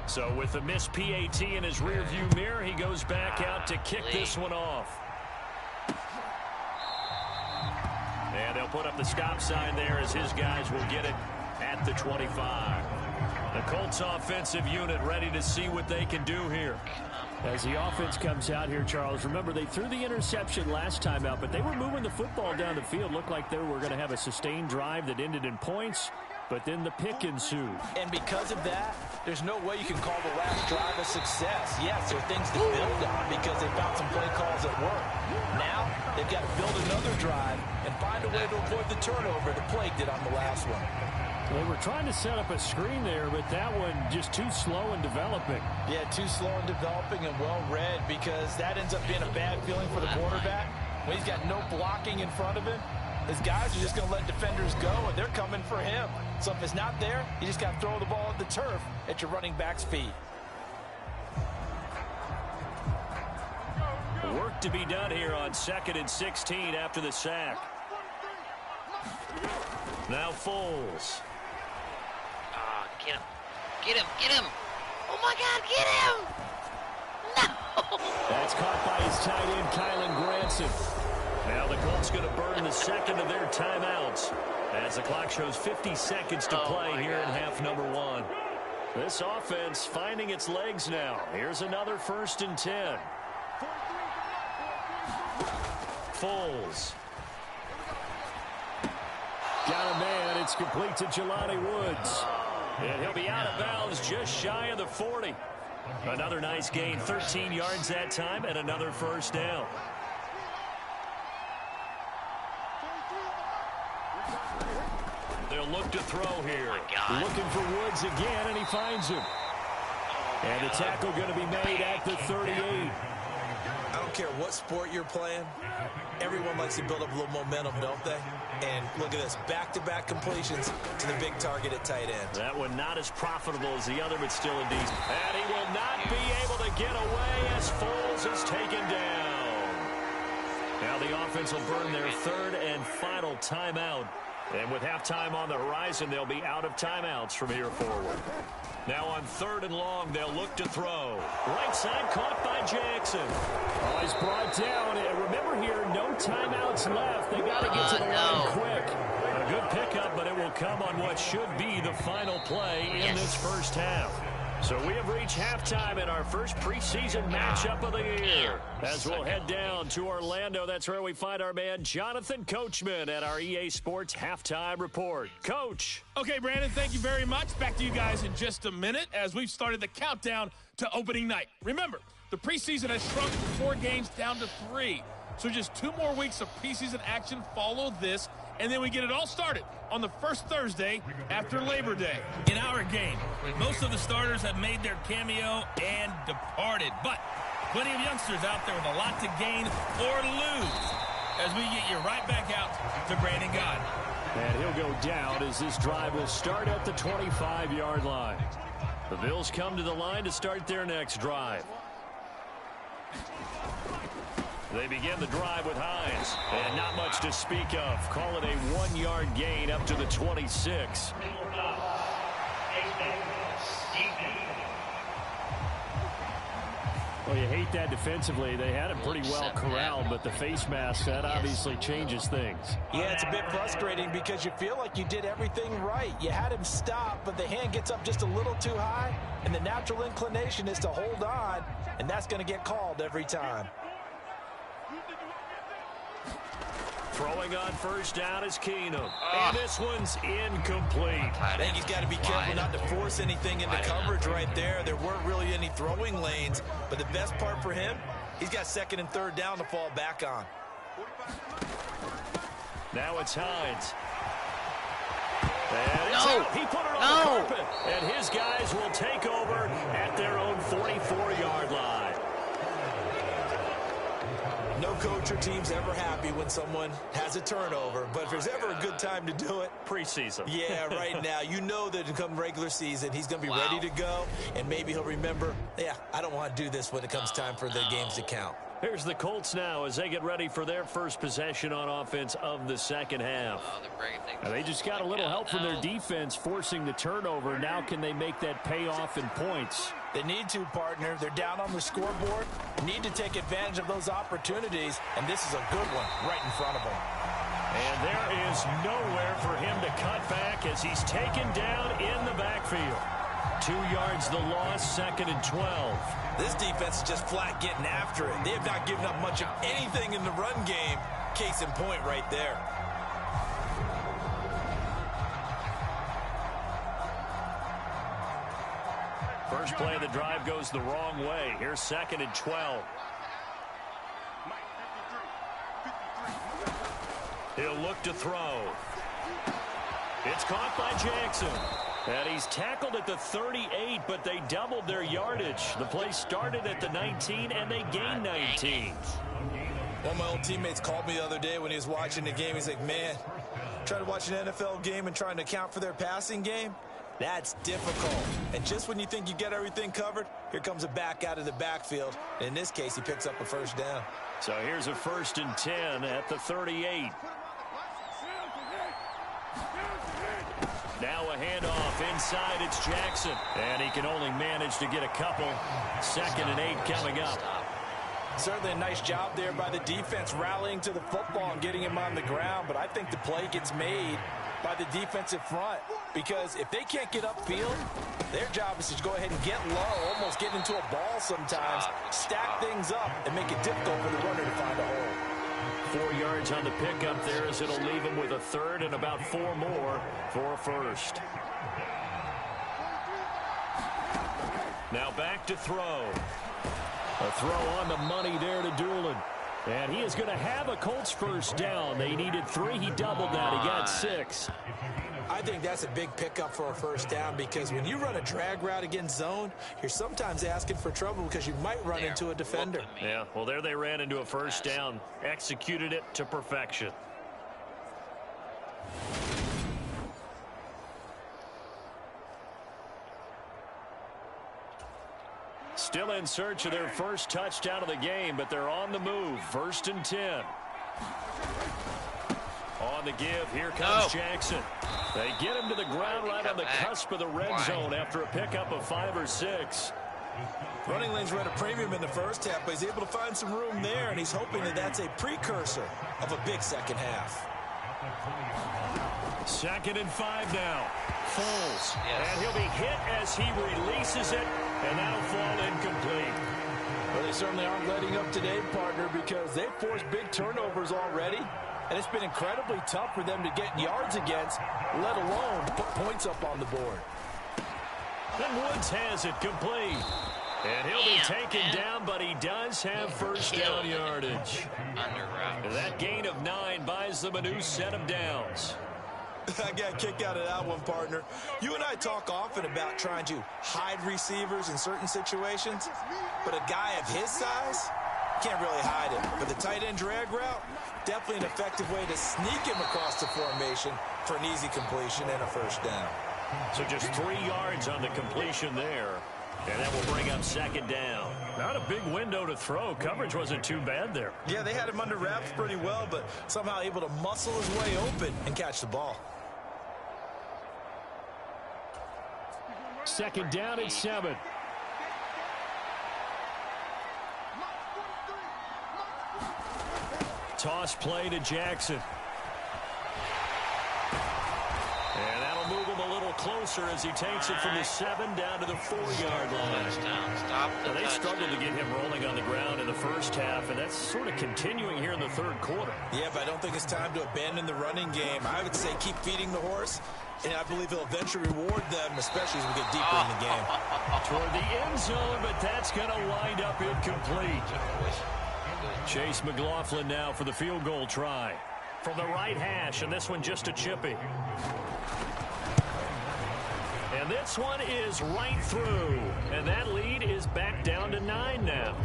So with a missed PAT in his rearview mirror, he goes back out to kick this one off. And they'll put up the stop sign there as his guys will get it at the 25. The Colts offensive unit ready to see what they can do here. As the offense comes out here, Charles, remember they threw the interception last time out, but they were moving the football down the field. Looked like they were going to have a sustained drive that ended in points. But then the pick ensued. And because of that, there's no way you can call the last drive a success. Yes, there are things to build on because they found some play calls that work. Now, they've got to build another drive and find a way to avoid the turnover the Plague did on the last one. They were trying to set up a screen there, but that one just too slow in developing. Yeah, too slow in developing and well read because that ends up being a bad feeling for the quarterback. When he's got no blocking in front of him, his guys are just going to let defenders go, and they're coming for him. So if it's not there, you just got to throw the ball at the turf at your running back's feet. Work to be done here on 2nd and 16 after the sack. Now Foles. Get him. Get him. Get him. Oh, my God, get him. No. That's caught by his tight end, Kylan Granson. Now the Colts going to burn the second of their timeouts as the clock shows 50 seconds to play here in half number 1. This offense finding its legs now. Here's another 1st and 10. Foles. Got a man. It's complete to Jelani Woods. And he'll be out of bounds just shy of the 40. Another nice gain, 13 yards that time, and another 1st down. They'll look to throw here. Looking for Woods again, and he finds him. And the tackle going to be made at the 38. I don't care what sport you're playing. Everyone likes to build up a little momentum, don't they? And look at this, back-to-back completions to the big target at tight end. That one not as profitable as the other, but still a decent. And he will not be able to get away as Foles is taken down. Now the offense will burn their 3rd and final timeout And with halftime on the horizon, they'll be out of timeouts from here forward. Now on 3rd and long, they'll look to throw. Right side caught by Jackson. Oh, he's brought down. And remember here, no timeouts left. They got to get to the line quick. A good pickup, but it will come on what should be the final play in this first half. So we have reached halftime in our first preseason matchup of the year. As we'll head down to Orlando, that's where we find our man Jonathan Coachman at our EA Sports Halftime Report. Coach. Okay, Brandon, thank you very much. Back to you guys in just a minute as we've started the countdown to opening night. Remember, the preseason has shrunk from 4 games down to 3. So just 2 more weeks of preseason action follow this, and then we get it all started on the first Thursday after Labor Day. In our game, most of the starters have made their cameo and departed, but plenty of youngsters out there with a lot to gain or lose as we get you right back out to Brandon God. And he'll go down as this drive will start at the 25-yard line. The Bills come to the line to start their next drive. They begin the drive with Hines, and not much to speak of. Call it a 1-yard gain up to the 26. Well, you hate that defensively. They had it pretty well corralled, but the face mask, that obviously changes things. Yeah, it's a bit frustrating because you feel like you did everything right. You had him stop, but the hand gets up just a little too high, and the natural inclination is to hold on, and that's going to get called every time. Throwing on first down is Keenum. And this one's incomplete. I think he's got to be careful not to force anything into coverage right there. There weren't really any throwing lanes, but the best part for him, he's got 2nd and 3rd down to fall back on. Now it's Hines. And it's out. He put it on the carpet. And his guys will take over at their own 44-yard line. No coach or team's ever happy when someone has a turnover, but if there's ever a good time to do it, preseason. Yeah, right now. You know that come regular season, he's going to be ready to go, and maybe he'll remember, yeah, I don't want to do this when it comes time for the games to count. Here's the Colts now as they get ready for their first possession on offense of the second half. Now they just got a little help from their defense forcing the turnover. Now can they make that pay off in points? They need to, partner. They're down on the scoreboard. Need to take advantage of those opportunities, and this is a good one right in front of them. And there is nowhere for him to cut back as he's taken down in the backfield. 2 yards the loss, 2nd and 12. This defense is just flat getting after it. They have not given up much of anything in the run game. Case in point right there. First play of the drive goes the wrong way. Here's 2nd and 12. He'll look to throw. It's caught by Jackson. And he's tackled at the 38, but they doubled their yardage. The play started at the 19, and they gained 19. One of my old teammates called me the other day when he was watching the game. He's like, man, trying to watch an NFL game and trying to account for their passing game? That's difficult. And just when you think you get everything covered, here comes a back out of the backfield. In this case, he picks up a first down. So here's a 1st and 10 at the 38. Now a handoff inside. It's Jackson. And he can only manage to get a couple. 2nd and 8 coming up. Certainly a nice job there by the defense rallying to the football and getting him on the ground. But I think the play gets made by the defensive front. Because if they can't get upfield, their job is to go ahead and get low, almost get into a ball sometimes, stack things up, and make it difficult for the runner to find a hole. 4 yards on the pickup there as it'll leave him with a 3rd and about 4 more for a first. Now back to throw. A throw on the money there to Doolin. And he is going to have a Colts first down. They needed 3. He doubled that. He got 6. I think that's a big pickup for a first down because when you run a drag route against zone, you're sometimes asking for trouble because you might run into a defender. Yeah, well, there they ran into a first down. Executed it to perfection. Still in search of their first touchdown of the game, but they're on the move. 1st and 10. On the give, here comes Jackson. They get him to the ground right on the cusp of the red zone after a pickup of 5 or 6. Running lanes were at a premium in the first half, but he's able to find some room there, and he's hoping that that's a precursor of a big second half. 2nd and 5 now. Foles. And he'll be hit as he releases it, and that'll fall incomplete. Well, they certainly aren't letting up today, partner, because they've forced big turnovers already, and it's been incredibly tough for them to get yards against, let alone put points up on the board. And Woods has it complete. And he'll be taken down, but he does have first down yardage. That gain of 9 buys them a new set of downs. I got a kick out of that one, partner. You and I talk often about trying to hide receivers in certain situations, but a guy of his size can't really hide him. But the tight end drag route, definitely an effective way to sneak him across the formation for an easy completion and a first down. So just 3 yards on the completion there. And that will bring up 2nd down. Not a big window to throw. Coverage wasn't too bad there. Yeah, they had him under wraps pretty well, but somehow able to muscle his way open and catch the ball. 2nd down and 7. Toss play to Jackson. And that'll move him a little closer as he takes it from the 7 down to the 4-yard line. They struggled to get him rolling on the ground in the first half, and that's sort of continuing here in the 3rd quarter. Yeah, but I don't think it's time to abandon the running game. I would say keep feeding the horse, and I believe he'll eventually reward them, especially as we get deeper in the game. Toward the end zone, but that's going to wind up incomplete. Chase McLaughlin now for the field goal try. From the right hash, and this one just a chippy. And this one is right through. And that lead is back down to 9 now.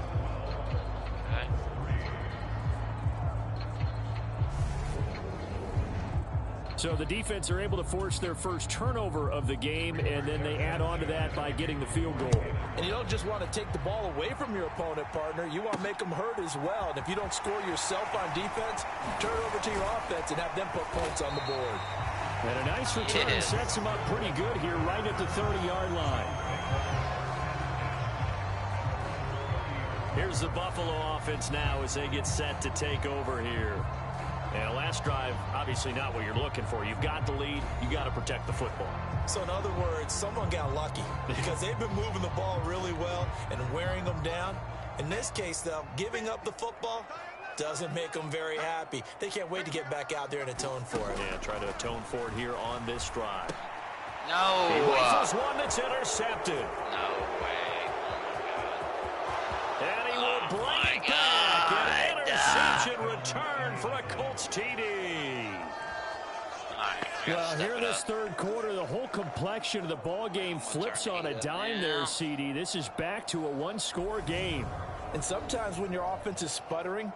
So the defense are able to force their first turnover of the game, and then they add on to that by getting the field goal. And you don't just want to take the ball away from your opponent, partner. You want to make them hurt as well. And if you don't score yourself on defense, turn it over to your offense and have them put points on the board. And a nice return sets them up pretty good here right at the 30-yard line. Here's the Buffalo offense now as they get set to take over here. And last drive, obviously not what you're looking for. You've got the lead. You got to protect the football. So in other words, someone got lucky because they've been moving the ball really well and wearing them down. In this case, though, giving up the football doesn't make them very happy. They can't wait to get back out there and atone for it. Yeah, try to atone for it here on this drive. No. He rifles one that's intercepted. No way. And he will bring it back. An interception return for a Colts TD. Well, here in this 3rd quarter, the whole complexion of the ball game flips on a dime there, CD. This is back to a 1-score game. And sometimes when your offense is sputtering,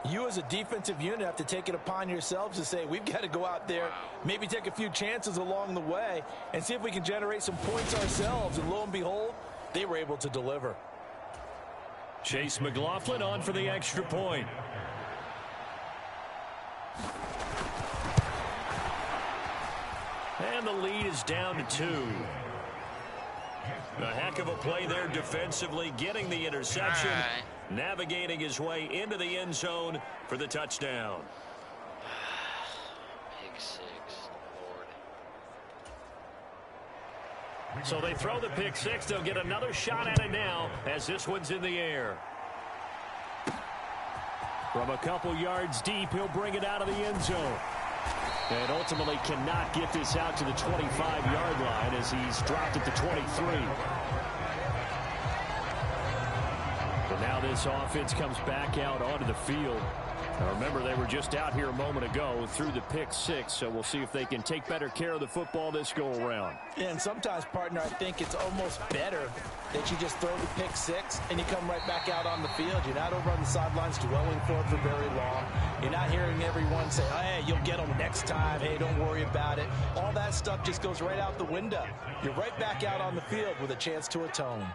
you as a defensive unit have to take it upon yourselves to say, we've got to go out there, maybe take a few chances along the way, and see if we can generate some points ourselves. And lo and behold, they were able to deliver. Chase McLaughlin on for the extra point. And the lead is down to 2. A heck of a play there defensively, getting the interception, navigating his way into the end zone for the touchdown. Pick 6, Lord. So they throw the pick 6. They'll get another shot at it now as this one's in the air. From a couple yards deep, he'll bring it out of the end zone. And ultimately cannot get this out to the 25-yard line as he's dropped at the 23. But now this offense comes back out onto the field. Now remember, they were just out here a moment ago through the pick 6, so we'll see if they can take better care of the football this go-around. Yeah, and sometimes, partner, I think it's almost better that you just throw the pick 6 and you come right back out on the field. You're not over on the sidelines dwelling for it for very long. You're not hearing everyone say, oh, hey, you'll get them next time. Hey, don't worry about it. All that stuff just goes right out the window. You're right back out on the field with a chance to atone.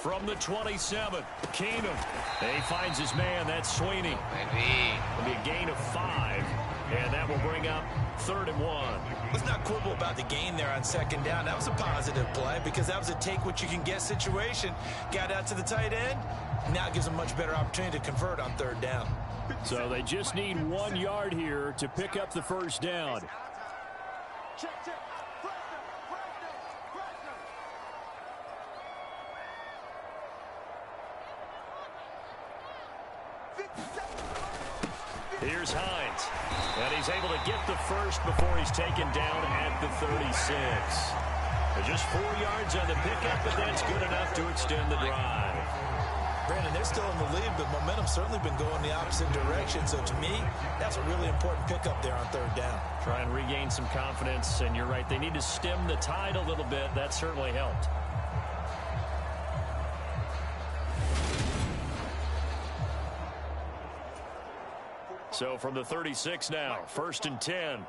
From the 27, Keenum. He finds his man. That's Sweeney. Maybe. It'll be a gain of 5, and that will bring up 3rd and 1. Let's not quibble about the gain there on 2nd down. That was a positive play because that was a take-what-you-can-get situation. Got out to the tight end. Now it gives them much better opportunity to convert on 3rd down. So they just need 1 yard here to pick up the 1st down. Here's Hines. And he's able to get the first before he's taken down at the 36. Just 4 yards on the pickup, but that's good enough to extend the drive. Brandon, they're still in the lead, but momentum's certainly been going the opposite direction. So to me, that's a really important pickup there on 3rd down. Try and regain some confidence, and you're right. They need to stem the tide a little bit. That certainly helped. So from the 36 now, 1st and 10.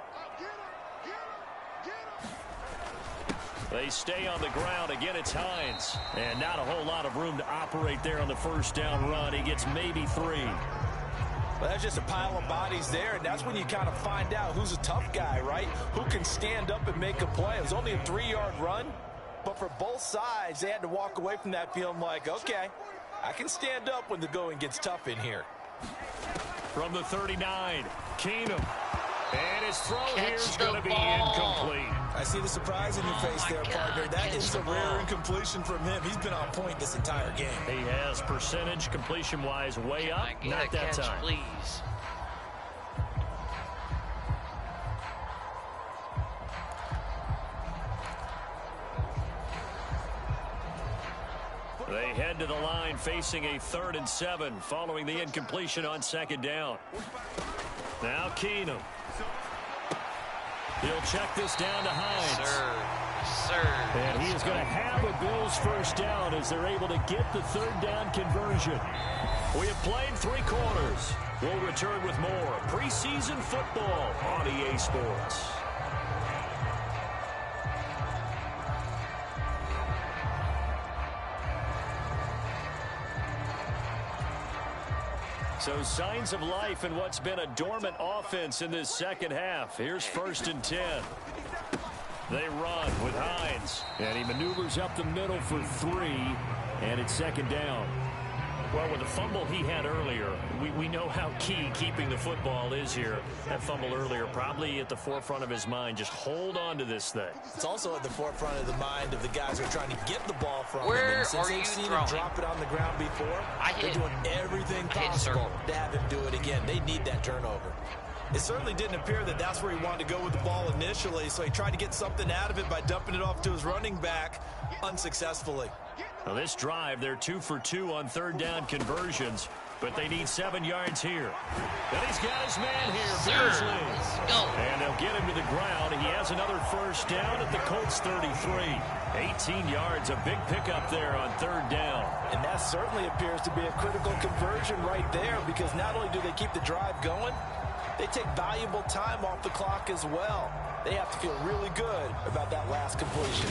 They stay on the ground. Again, it's Hines. And not a whole lot of room to operate there on the 1st down run. He gets maybe 3. Well, that's just a pile of bodies there, and that's when you kind of find out who's a tough guy, right? Who can stand up and make a play. It was only a 3-yard run, but for both sides, they had to walk away from that feeling like, okay, I can stand up when the going gets tough in here. From the 39, Keenum. And his throw here is going to be ball. incomplete. I see the surprise in your face there, partner. That is a rare incompletion from him. He's been on point this entire game. He has percentage completion-wise way up. Not that catch, time. Please. They head to the line facing a 3rd and 7 following the incompletion on 2nd down. Now Keenum. He'll check this down to Hines. Sir. And he is going to have a Bills 1st down as they're able to get the 3rd down conversion. We have played 3 quarters. We'll return with more preseason football on EA Sports. So signs of life in what's been a dormant offense in this 2nd half. Here's 1st and 10. They run with Hines. And he maneuvers up the middle for 3. And it's 2nd down. Well, with the fumble he had earlier, we know how key keeping the football is here. That fumble earlier probably at the forefront of his mind. Just hold on to this thing. It's also at the forefront of the mind of the guys who are trying to get the ball from him. Where And since are they've you seen throwing? him drop it on the ground before, they're doing everything possible to have him do it again. They need that turnover. It certainly didn't appear that that's where he wanted to go with the ball initially, so he tried to get something out of it by dumping it off to his running back unsuccessfully. Now this drive, they're 2 for 2 on 3rd down conversions, but they need 7 yards here. And he's got his man here, Beasley. Go. And they'll get him to the ground. He has another 1st down at the Colts 33. 18 yards, a big pickup there on 3rd down. And that certainly appears to be a critical conversion right there, because not only do they keep the drive going, they take valuable time off the clock as well. They have to feel really good about that last completion.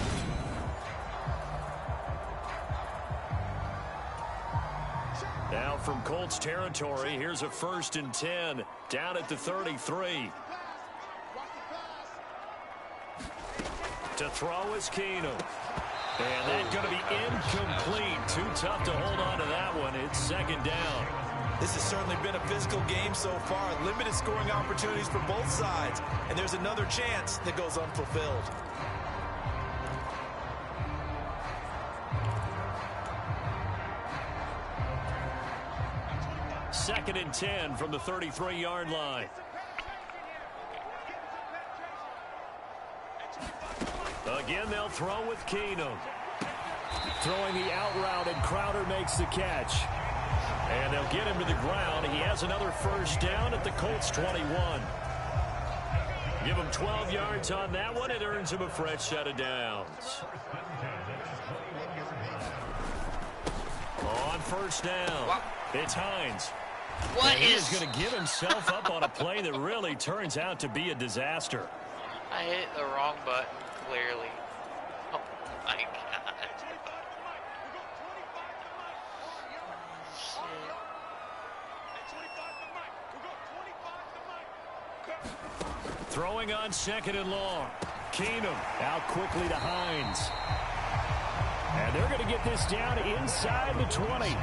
Now from Colts territory, here's a 1st and 10 down at the 33. To throw is Keenum. And that's going to be incomplete. Too tough to hold on to that one. It's 2nd down. This has certainly been a physical game so far. Limited scoring opportunities for both sides. And there's another chance that goes unfulfilled. Second and 10 from the 33-yard line. Again, they'll throw with Keenum. Throwing the out route, and Crowder makes the catch. And they'll get him to the ground. He has another 1st down at the Colts 21. Give him 12 yards on that one. It earns him a fresh set of downs. On 1st down, it's Hines. He's going to give himself up on a play that really turns out to be a disaster. I hit the wrong button, clearly. Oh, my God. Throwing on 2nd and long. Keenum out quickly to Hines. And they're going to get this down inside the 20.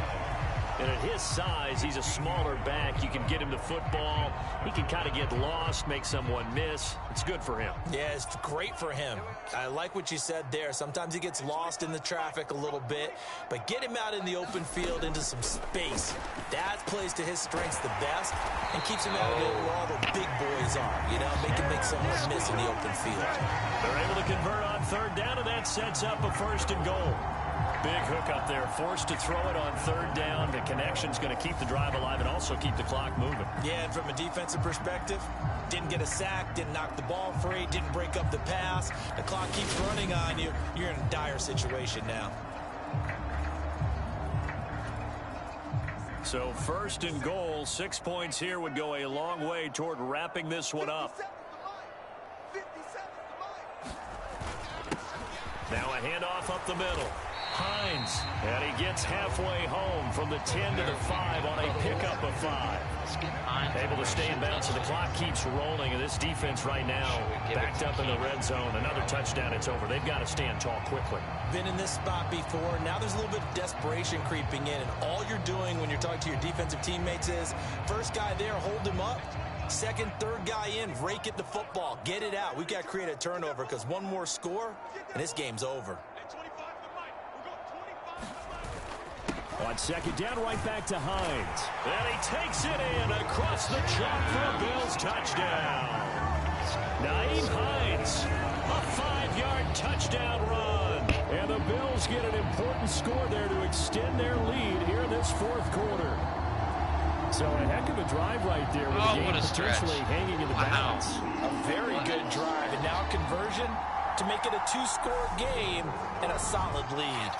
And at his size, he's a smaller back. You can get him the football. He can kind of get lost, make someone miss. It's good for him. Yeah, it's great for him. I like what you said there. Sometimes he gets lost in the traffic a little bit, but get him out in the open field into some space. That plays to his strengths the best and keeps him out of it where all the big boys are. You know, make someone miss in the open field. They're able to convert on 3rd down, and that sets up a 1st and goal. Big hook up there, forced to throw it on 3rd down. The connection's going to keep the drive alive and also keep the clock moving. Yeah, and from a defensive perspective, didn't get a sack, didn't knock the ball free, didn't break up the pass. The clock keeps running on you. You're in a dire situation now. So 1st and goal, 6 points here would go a long way toward wrapping this one up. Now a handoff up the middle. Hines, and he gets halfway home from the 10 to the 5 on a pickup of 5. Able to stay in bounds, so the clock keeps rolling, and this defense right now backed up in the red zone. Another touchdown, it's over. They've got to stand tall quickly. Been in this spot before. Now there's a little bit of desperation creeping in, and all you're doing when you're talking to your defensive teammates is, first guy there, hold him up. 2nd, 3rd guy in, rake at the football. Get it out. We've got to create a turnover because one more score, and this game's over. On 2nd down, right back to Hines. And he takes it in across the chalk for a Bills touchdown. Nyheim Hines, a 5-yard touchdown run. And the Bills get an important score there to extend their lead here in this 4th quarter. So a heck of a drive right there with the game potentially hanging in the balance. A very good drive, and now conversion to make it a 2-score game and a solid lead.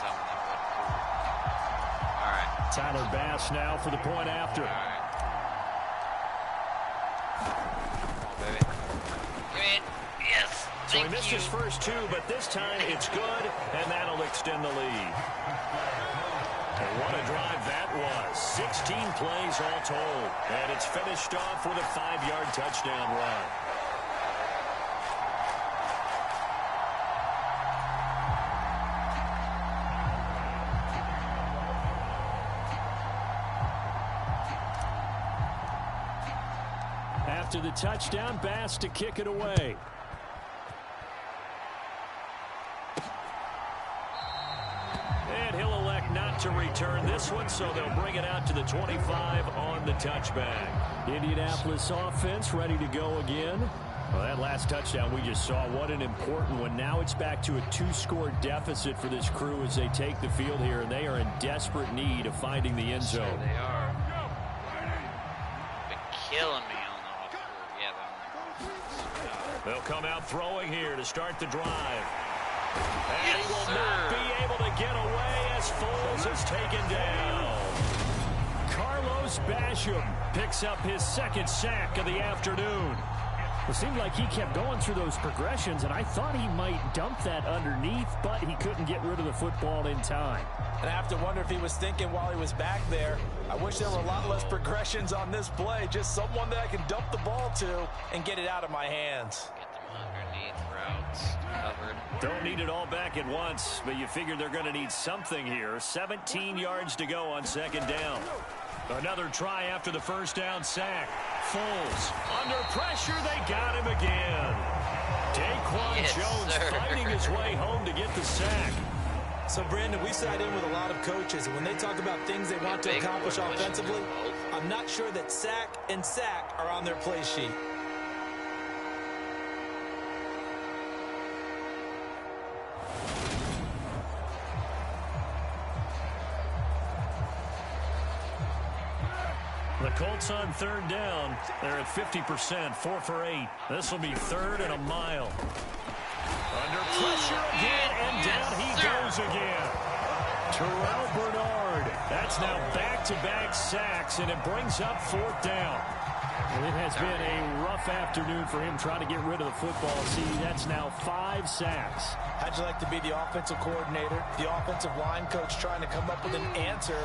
Tyler Bass now for the point after. All right. Come on, baby. Give me it. Yes. So he missed his first 2, but this time it's good, and that'll extend the lead. And what a drive that was. 16 plays all told. And it's finished off with a 5-yard touchdown run. After the touchdown, Bass to kick it away. And he'll elect not to return this one, so they'll bring it out to the 25 on the touchback. Indianapolis offense ready to go again. Well, that last touchdown we just saw, what an important one. Now it's back to a 2-score deficit for this crew as they take the field here, and they are in desperate need of finding the end zone. They are. Been killing me. They'll come out throwing here to start the drive. And he will not be able to get away as Foles is taken down. Carlos Basham picks up his 2nd sack of the afternoon. It seemed like he kept going through those progressions, and I thought he might dump that underneath, but he couldn't get rid of the football in time. And I have to wonder if he was thinking while he was back there, I wish there were a lot less progressions on this play. Just someone that I can dump the ball to and get it out of my hands. Get them underneath routes covered. Don't need it all back at once, but you figure they're going to need something here. 17 yards to go on 2nd down. Another try after the 1st down sack. Foles under pressure. They got him again. Daquan Jones fighting his way home to get the sack. So, Brandon, we sat in with a lot of coaches, and when they talk about things they want to accomplish offensively, I'm not sure that sack and sack are on their play sheet. The Colts on 3rd down. They're at 50%, 4 for 8. This will be 3rd and a mile. Under pressure again, and down he goes again. Terrell Bernard. That's now back-to-back sacks, and it brings up 4th down. Well, it has been a rough afternoon for him trying to get rid of the football. See, that's now 5 sacks. How'd you like to be the offensive coordinator, the offensive line coach trying to come up with an answer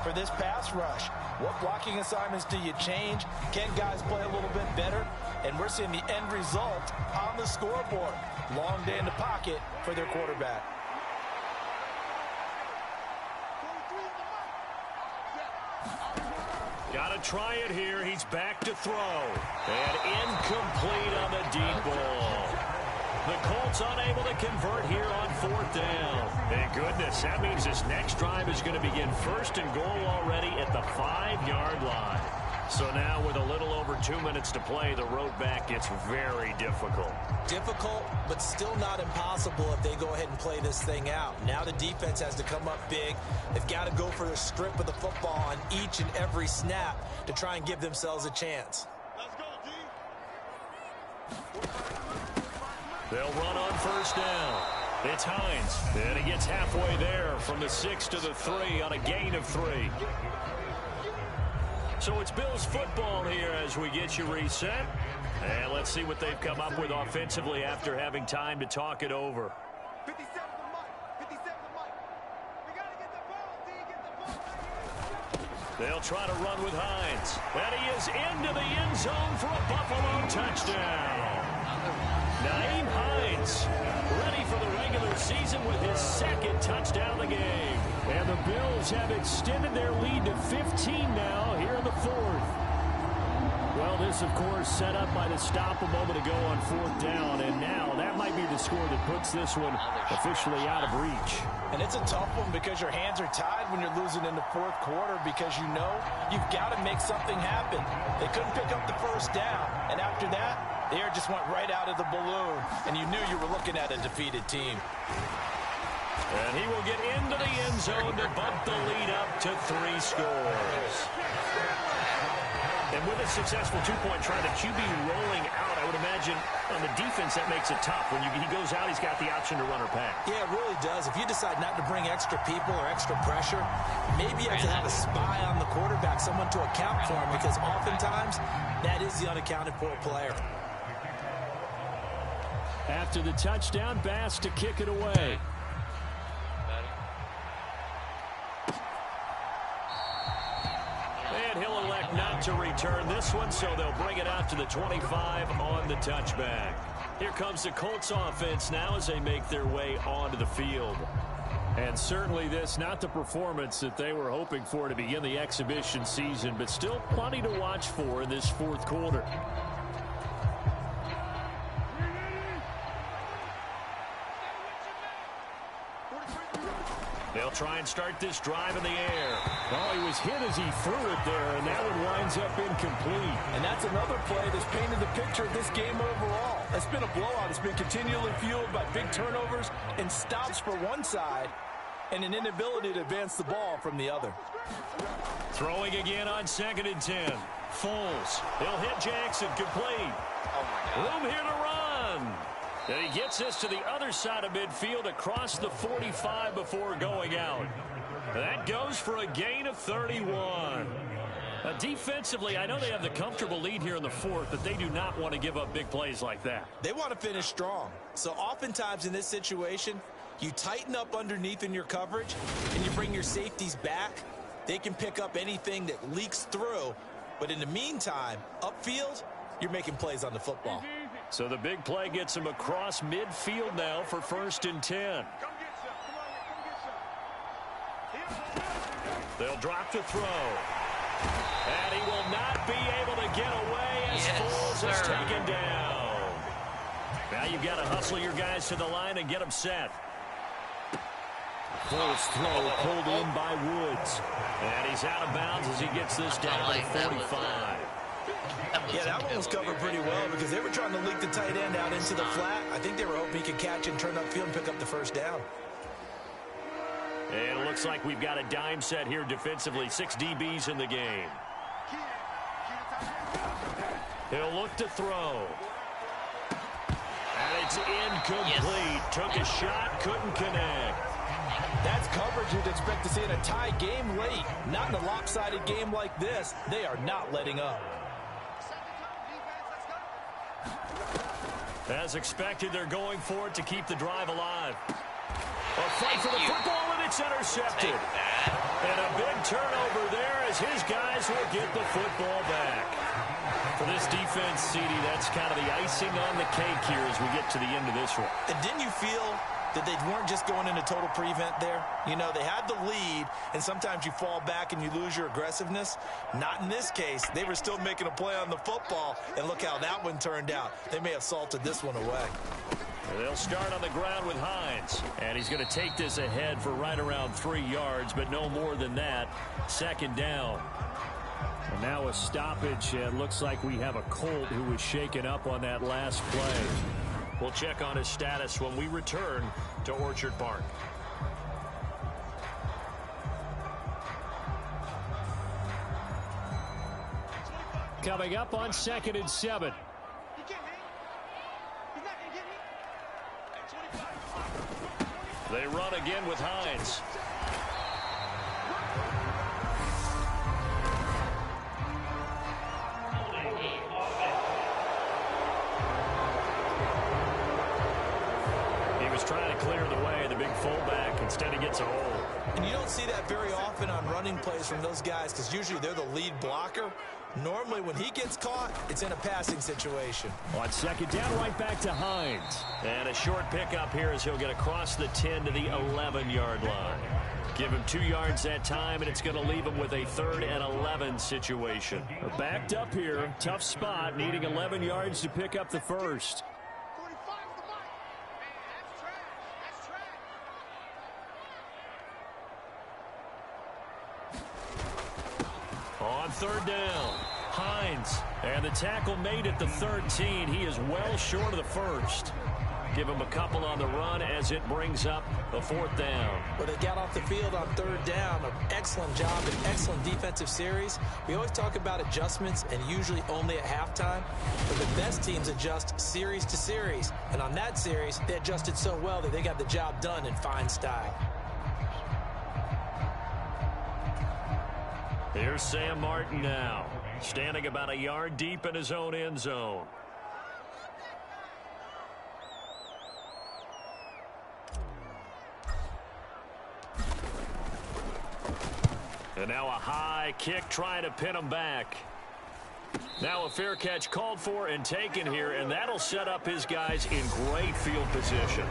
for this pass rush. What blocking assignments do you change? Can guys play a little bit better? And we're seeing the end result on the scoreboard. Long day in the pocket for their quarterback. Got to try it here. He's back to throw. And incomplete on the deep ball. The Colts unable to convert here on 4th down. Thank goodness. That means this next drive is going to begin 1st and goal already at the 5-yard line. So now with a little over 2 minutes to play, the road back gets very difficult. Difficult, but still not impossible if they go ahead and play this thing out. Now the defense has to come up big. They've got to go for the strip of the football on each and every snap to try and give themselves a chance. Let's go, D. They'll run on 1st down. It's Hines, and he gets halfway there from the 6 to the 3 on a gain of 3. So it's Bills football here as we get you reset. And let's see what they've come up with offensively after having time to talk it over. 57 to Mike. 57 to Mike. We got to get the ball, D. Get the ball. They'll try to run with Hines. And he is into the end zone for a Buffalo touchdown. Nyheim Hines ready for the regular season with his 2nd touchdown of the game. And the Bills have extended their lead to 15 now here in the 4th. Well, this, of course, set up by the stop a moment ago on 4th down. And now that might be the score that puts this one officially out of reach. And it's a tough one because your hands are tied when you're losing in the 4th quarter because you know you've got to make something happen. They couldn't pick up the 1st down. And after that, the air just went right out of the balloon, and you knew you were looking at a defeated team. And he will get into the end zone to bump the lead up to 3 scores. And with a successful 2-point try, the QB rolling out, I would imagine on the defense that makes it tough. When he goes out, he's got the option to run or pass. Yeah, it really does. If you decide not to bring extra people or extra pressure, maybe you have to have a spy on the quarterback, someone to account for him, because oftentimes that is the unaccounted for player. After the touchdown, Bass to kick it away. And he'll elect not to return this one, so they'll bring it out to the 25 on the touchback. Here comes the Colts offense now as they make their way onto the field. And certainly this, not the performance that they were hoping for to begin the exhibition season, but still plenty to watch for in this 4th quarter. They'll try and start this drive in the air. Oh, he was hit as he threw it there, and that one winds up incomplete. And that's another play that's painted the picture of this game overall. It's been a blowout. It's been continually fueled by big turnovers and stops for one side and an inability to advance the ball from the other. Throwing again on 2nd and 10. Foles. He'll hit Jackson. Complete. Oh, my God. Room here to run. And he gets this to the other side of midfield across the 45 before going out. That goes for a gain of 31. Defensively, I know they have the comfortable lead here in the 4th, but they do not want to give up big plays like that. They want to finish strong. So oftentimes in this situation, you tighten up underneath in your coverage and you bring your safeties back. They can pick up anything that leaks through. But in the meantime, upfield, you're making plays on the football. So the big play gets him across midfield now for 1st and 10. They'll drop to throw. And he will not be able to get away as Foles is taken down. Now you've got to hustle your guys to the line and get them set. Foles throw pulled in by Woods. And he's out of bounds as he gets this down to the 45. Yeah, that one was covered pretty well because they were trying to leak the tight end out into the flat. I think they were hoping he could catch and turn upfield and pick up the 1st down. And it looks like we've got a dime set here defensively. 6 DBs in the game. He'll look to throw. And it's incomplete. Took a shot, couldn't connect. That's coverage you'd expect to see in a tie game late. Not in a lopsided game like this. They are not letting up. As expected, they're going for it to keep the drive alive. A fight for the football, and it's intercepted. And a big turnover there as his guys will get the football back. For this defense, CD, that's kind of the icing on the cake here as we get to the end of this one. And didn't you feel that they weren't just going into total prevent there? You know, they had the lead, and sometimes you fall back and you lose your aggressiveness. Not in this case. They were still making a play on the football, and look how that one turned out. They may have salted this one away. They'll start on the ground with Hines, and he's going to take this ahead for right around 3 yards, but no more than that. Second down. And now a stoppage. It looks like we have a Colt who was shaken up on that last play. We'll check on his status when we return to Orchard Park. Coming up on 2nd and 7. They run again with Hines. He was trying to clear the way, the big fullback. Instead, he gets a hole. And you don't see that very often on running plays from those guys because usually they're the lead blocker. Normally, when he gets caught, it's in a passing situation. On 2nd down, right back to Hines. And a short pickup here as he'll get across the 10 to the 11-yard line. Give him 2 yards that time, and it's going to leave him with a 3rd and 11 situation. Backed up here, tough spot, needing 11 yards to pick up the first. On 3rd down, Hines. And the tackle made at the 13. He is well short of the first. Give him a couple on the run as it brings up the 4th down. Well, they got off the field on 3rd down. An excellent job, an excellent defensive series. We always talk about adjustments, and usually only at halftime. But the best teams adjust series to series. And on that series, they adjusted so well that they got the job done in fine style. Here's Sam Martin now, standing about a yard deep in his own end zone. And now a high kick trying to pin him back. Now a fair catch called for and taken here, and that'll set up his guys in great field position.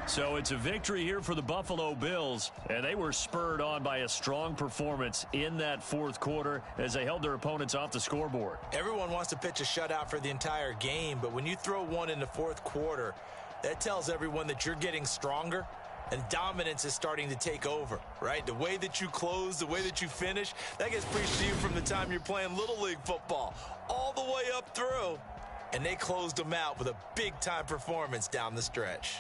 So it's a victory here for the Buffalo Bills, and they were spurred on by a strong performance in that 4th quarter as they held their opponents off the scoreboard. Everyone wants to pitch a shutout for the entire game, but when you throw one in the 4th quarter, that tells everyone that you're getting stronger and dominance is starting to take over, right? The way that you close, the way that you finish, that gets preached to you from the time you're playing Little League football all the way up through, and they closed them out with a big-time performance down the stretch.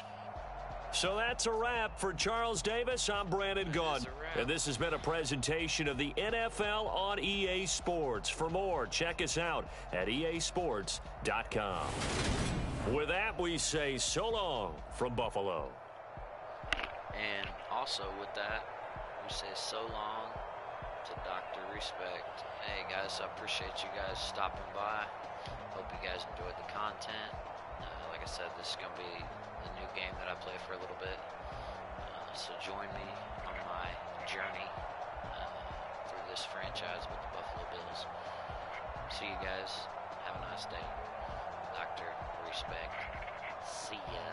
So that's a wrap for Charles Davis. I'm Brandon Gaudin, and this has been a presentation of the NFL on EA Sports. For more, check us out at easports.com. With that, we say so long from Buffalo. And also with that, we say so long to Dr. Respect. Hey guys, I appreciate you guys stopping by. Hope you guys enjoyed the content. Like I said, this is going to be a new game that I play for a little bit. So join me on my journey through this franchise with the Buffalo Bills. See you guys. Have a nice day. Dr. Respect. See ya.